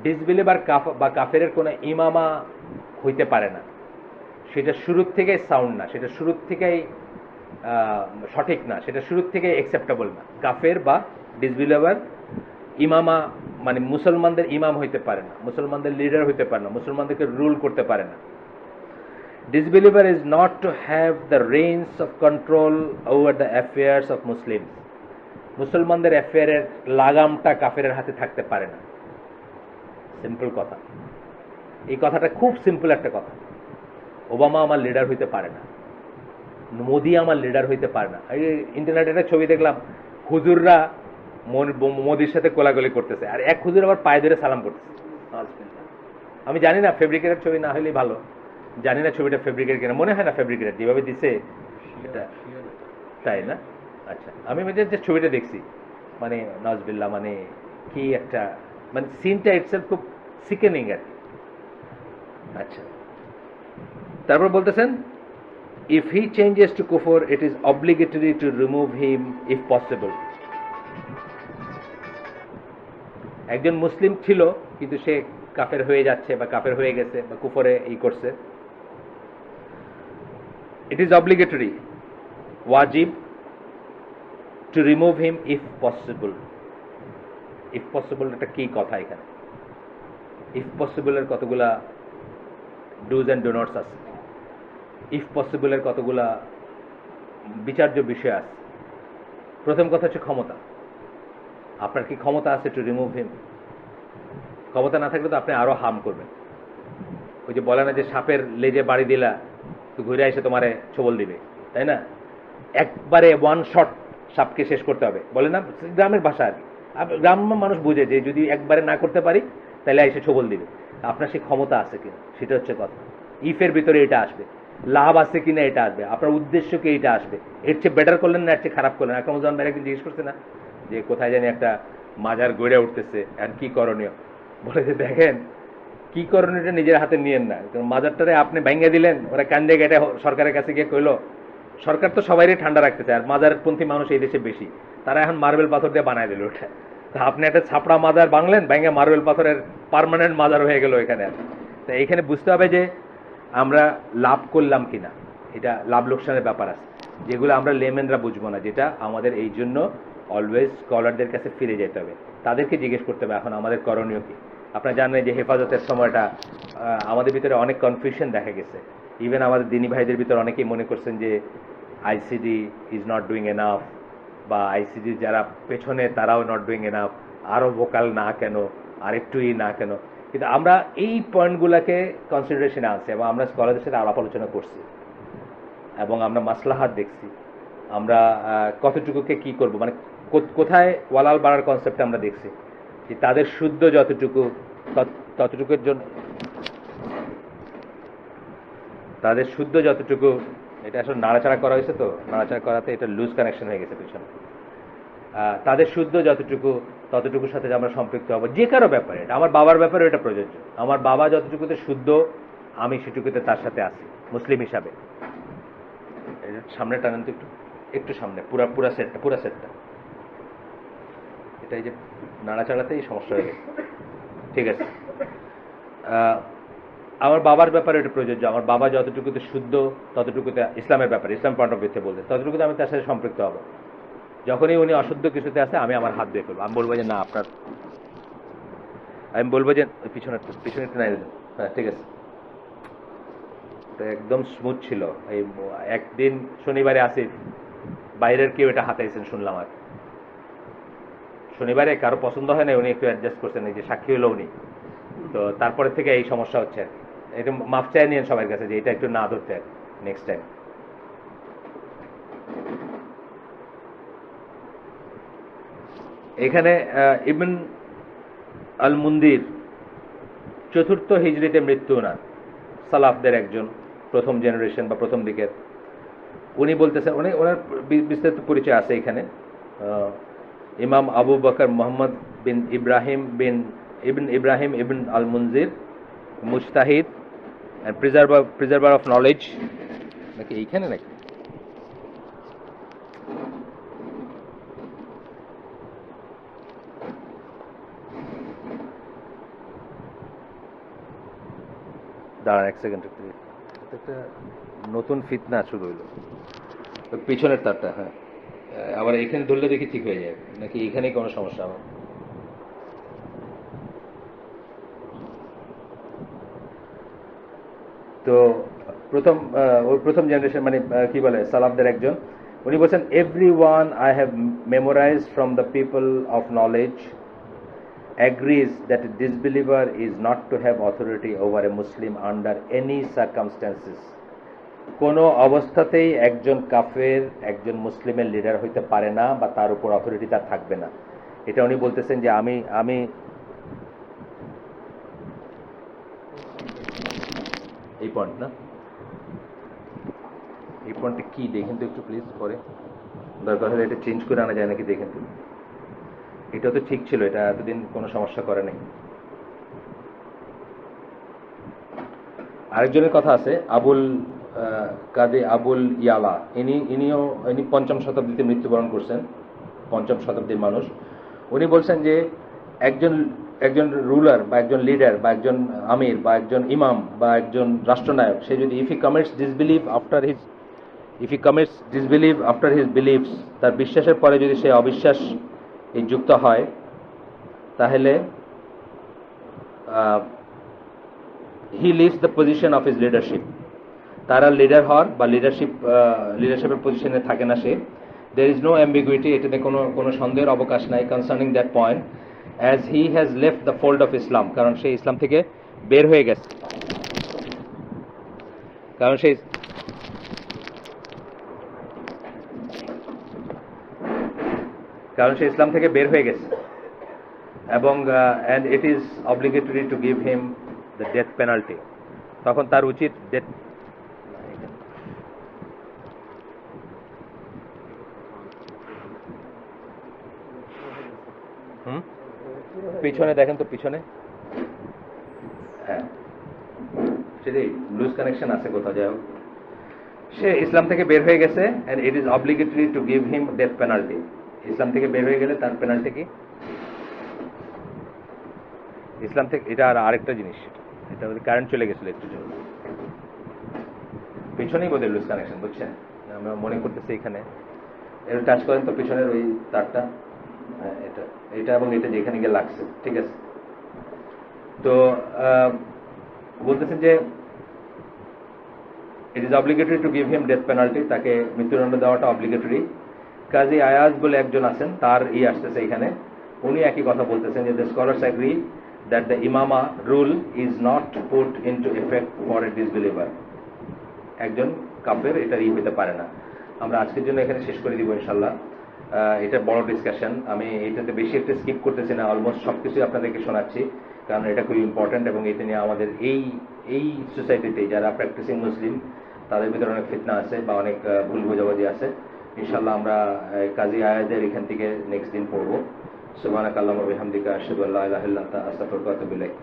Disbeliever বা কাফেরের কোনো ইমামা হইতে পারে না, সেটা শুরুর থেকেই সাউন্ড না, সেটা শুরুর থেকেই সঠিক না, সেটা শুরুর থেকেই অ্যাকসেপ্টেবল না। কাফের বা ডিসবিলিভার ইমামা মানে মুসলমানদের ইমাম হইতে পারে না, মুসলমানদের লিডার হইতে পারে না, মুসলমানদেরকে রুল করতে পারে না। Disbeliever is not to have the reins of control over the affairs of Muslims. মুসলমানদের অ্যাফেয়ারের লাগামটা কাফেরের হাতে থাকতে পারে না। সিম্পল কথা, এই কথাটা খুব সিম্পল একটা কথা। ওবামা আমার লিডার হইতে পারে না, মোদি আমার লিডার হইতে পারে না। এই ইন্টারনেটে একটা ছবি দেখলাম, হুজুররা মোদির সাথে কোলাগুলি করতেছে, আর এক হুজুর আবার পায়ে ধরে সালাম করতেছে। আমি জানি না, ফেব্রিকেটের ছবি না হলেই ভালো, জানি না ছবিটা ফেব্রিকেট কিনা, মনে হয় না ফেব্রিকেটের, যেভাবে দিছে এটা, তাই না? আচ্ছা, আমি যে ছবিটা দেখছি, মানে নাজবিল্লাহ, মানে কি একটা, মানে সিনটা ইটসেলফ খুব সিকেনিং আর কি। আচ্ছা, তারপর বলতেছেন, ইফ হি চেঞ্জেস টু কুফর ইট is obligatory to remove him if possible. একজন মুসলিম ছিল কিন্তু সে কাফের হয়ে যাচ্ছে বা কাফের হয়ে গেছে বা কুফরে ই করছে, it is obligatory, wajib, to remove him if possible. if possible একটা কি কথা এখানে? if possible এর কতগুলা do's and do nots আছে, if possible এর কতগুলা বিচার্য বিষয় আছে। প্রথম কথা হচ্ছে ক্ষমতা। আপনার কি ক্ষমতা আছে টু রিমুভ হিম? ক্ষমতা না থাকলে তো আপনি আরো হার্ম করবেন। ওই যে বলে না যে সাপের লেজে বাড়ি দিলা তো ঘুরে এসে তোমারে ছবল দিবে, তাই না? একবারে ওয়ান শট সাপকে শেষ করতে হবে, বলে না, গ্রামের ভাষা আর কি। গ্রামের মানুষ বুঝে যে যদি একবারে না করতে পারি তাহলে এসে ছবল দিবে। আপনার সেই ক্ষমতা আছে কিনা সেটা হচ্ছে কথা। ইফের ভিতরে এটা আসবে, লাভ আছে কিনা এটা আসবে, আপনার উদ্দেশ্য কি এটা আসবে। এর চেয়ে বেটার করলেন না এর চেয়ে খারাপ করলেন। আকরামুজ্জামান ভাই একদিন জিজ্ঞেস করছে না যে কোথায় জানি একটা মাজার গড়ে উঠতেছে, আর কি করণীয়? বলে যে দেখেন, কি করণীয়টা নিজের হাতে নিয়েন না, মাজারটারে আপনি ভেঙে দিলেন, ওরা কান্দে গেটে সরকারের কাছে গিয়ে কইলো, সরকার তো সবাইই ঠান্ডা রাখতেছে, আর মাজারপন্থী মানুষ এই দেশে বেশি, তারা এখন মার্বেল পাথর দিয়ে বানায় দিল ওটা। তা আপনি একটা ছাপড়া মাজার বাংলেন, ভেঙে মার্বেল পাথরের পার্মানেন্ট মাজার হয়ে গেল এখানে। তা এইখানে বুঝতে হবে যে আমরা লাভ করলাম কিনা, এটা লাভ লোকসানের ব্যাপার আছে, যেগুলো আমরা লেমেনরা বুঝবো না, যেটা আমাদের এই জন্য অলওয়েজ স্কলারদের কাছে ফিরে যেতে হবে, তাদেরকে জিজ্ঞেস করতে হবে এখন আমাদের করণীয় কি। আপনারা জানেন যে হেফাজতের সময়টা আমাদের ভিতরে অনেক কনফিউশন দেখা গেছে। ইভেন আমাদের দিনী ভাইদের ভিতরে অনেকেই মনে করছেন যে ICD is not doing enough, বা আইসিডি যারা পেছনে তারাও নট ডুইং এনাফ, আরও ভোকাল না কেন, আরেকটুই না কেন। কিন্তু আমরা এই পয়েন্টগুলোকে কনসিডারেশনে আনছি এবং আমরা স্কলারদের সাথে আলাপ আলোচনা করছি এবং আমরা মাসলাহাত দেখছি, আমরা কতটুকুকে কি করব, মানে কোথায় ওয়ালাল বাড়ার কনসেপ্ট আমরা দেখছি যে তাদের শুদ্ধ যতটুকু ততটুকুর জন্য, তাদের শুদ্ধ যতটুকু, এটা আসলে নাড়াচাড়া করা হয়েছে, তো নাড়াচাড়া করাতে এটা লুজ কানেকশন হয়ে গেছে পিছনে। তাদের শুদ্ধ যতটুকু ততটুকুর সাথে আমরা সম্পৃক্ত হব যে কারো ব্যাপারে। এটা আমার বাবার ব্যাপারে এটা প্রযোজ্য, আমার বাবা যতটুকুতে শুদ্ধ আমি সেটুকুতে তার সাথে আছি মুসলিম হিসাবে। সামনে টানেন তো একটু, একটু সামনে, পুরা সেটটা। এটা এই যে নাড়াচাড়াতেই সমস্যা হয়ে গেছে, ঠিক আছে। আমার বাবার ব্যাপারে এটা প্রযোজ্য, আমার বাবা যতটুকুতে শুদ্ধ ততটুকুতে ইসলামের ব্যাপারে, ইসলাম পয়েন্ট অফ ভিউতে বলতে, ততটুকুতে আমি তার সাথে সম্পৃক্ত হব। যখনই উনি অশুদ্ধ কিছুতে আছে আমি আমার হাত দিয়ে ফেলবো, আমি বলবো যে না আপনার, আমি বলবো যে পিছনে একটু নাই, হ্যাঁ ঠিক আছে। এটা একদম স্মুথ ছিল। এই একদিন শনিবারে আসি, বাইরের কেউ এটা হাতাইছেন শুনলাম, আর শনিবারে কারো পছন্দ হয় না, উনি একটু অ্যাডজাস্ট করছেন, এই যে সাক্ষী হলো উনি, তো তারপরে থেকে এই সমস্যা হচ্ছে আর কি। এটা মাফ চাই নিয়েন সবার কাছে যে এটা একটু না ধরতে নেক্সট টাইম। এখানে ইবন আল মুন্দির 4th হিজরিতে মৃত্যু না, সালাফদের একজন, প্রথম জেনারেশন বা প্রথম দিকের। উনি বলতেছেন, ওনার বিস্তারিত পরিচয় আছে এখানে। ইমাম আবু বকর মোহাম্মদ বিন ইব্রাহিম ইবন আল মুনজির, মুজতাহিদ অ্যান্ড প্রিজার্ভার অফ নলেজ, নাকি এইখানে নাকি দাঁড়ান এক সেকেন্ড, একটা নতুন ফিতনা শুরু হইলো। ওই পিছনের তারটা, হ্যাঁ, আবার এখানে ধরলে দেখি ঠিক হয়ে যায়, নাকি এখানেই কোনো সমস্যা আমার? তো ওই প্রথম জেনারেশন মানে কি বলে সালাফদের একজন, উনি বলছেন every one I have memorised from the people of knowledge agrees that a disbeliever is not to have authority over a Muslim under any circumstances. কোনো অবস্থাতেই একজন কাফের একজন মুসলিমের লিডার হইতে পারে না বা তার উপর অথরিটি তার থাকবে না। এটা উনি বলতেছেন যে আমি এই পয়েন্ট না, এই পয়েন্টটা কি দেখেন তো একটু প্লিজ, পরে দরকার হলে এটা চেঞ্জ করে আনা যায় নাকি দেখেন তো। এটা তো ঠিক ছিল, এটা এতদিন কোনো সমস্যা করে নাই। আরেকজনের কথা আছে আবুল ইয়ালা, ইনি ৫ম শতাব্দীতে মৃত্যুবরণ করছেন, ৫ম শতাব্দীর মানুষ। উনি বলছেন যে একজন রুলার বা একজন লিডার বা একজন আমির বা একজন ইমাম বা একজন রাষ্ট্রনায়ক, সে যদি if he commits disbelieve after his believes, তার বিশ্বাসের পরে যদি সে অবিশ্বাস যুক্ত হয়, তাহলে he leaves the position of his leadership, তারা লিডার হওয়ার বা লিডারশিপের পজিশনে থাকে না সে। দের ইজ নো অ্যাম্বিগুইটি, এটাতে কোনো সন্দেহের অবকাশ নাই concerning that point, as he has left the fold of Islam, কারণ সে ইসলাম থেকে বের হয়ে গেছে, ইসলাম থেকে বের হয়ে গেছে, এবং and it is obligatory to give him the death penalty, তখন তার উচিত ডেথ। পিছনে দেখেন তো, পিছনে, হ্যাঁ সেটাই লুজ কানেকশন আছে কোথাও। যাই হোক, সে ইসলাম থেকে বের হয়ে গেছে, and it is obligatory to give him death penalty. ইসলাম থেকে বের হয়ে গেলে তার পেনাল্টি কি? ইসলাম থেকে, এটা আরেকটা জিনিস, এটা কারেন্ট চলে গেছিল একটু জন্য, পিছনেই বোধহয় লুজ কানেকশন, বুঝছেন? আমরা মনে করতেছি এখানে, এটা টাচ করেন তো পিছনের ওই তারটা, হ্যাঁ এটা এবং এটা যেখানে গিয়ে লাগছে, ঠিক আছে। তো বলতেছেন যে ইট is obligatory to give him death penalty, তাকে মৃত্যুদণ্ড দেওয়াটা অব্লিগেটরি। কাজী আয়াজ বলে একজন আছেন, তার আসতেছে এখানে, উনি একই কথা বলতেছেন যে the scholars agree that the ইমামা rule is not put into effect for a disbeliever, একজন কাফের এটা হইতে পারে না। আমরা আজকের জন্য এখানে শেষ করে দিব ইনশাল্লাহ। এটা বড় ডিসকাশন, আমি এটাতে বেশি একটা স্কিপ করতেছি না, অলমোস্ট সব কিছুই আপনাদেরকে শোনাচ্ছি, কারণ এটা খুবই ইম্পর্ট্যান্ট, এবং এটা নিয়ে আমাদের এই সোসাইটিতে যারা প্র্যাকটিসিং মুসলিম, তাদের ভিতরে অনেক ফিতনা আছে বা অনেক ভুল বোঝাবুঝি আছে। ইনশাল্লাহ আমরা কাজী আয়াজের এখান থেকে নেক্সট দিন পড়বো। সুবহানাকা আল্লাহুম্মা ওয়া বিহামদিকা আশহাদু আল্লা ইলাহা ইল্লা আনতা আস্তাগফিরুকা ওয়া আতুবু ইলাইক।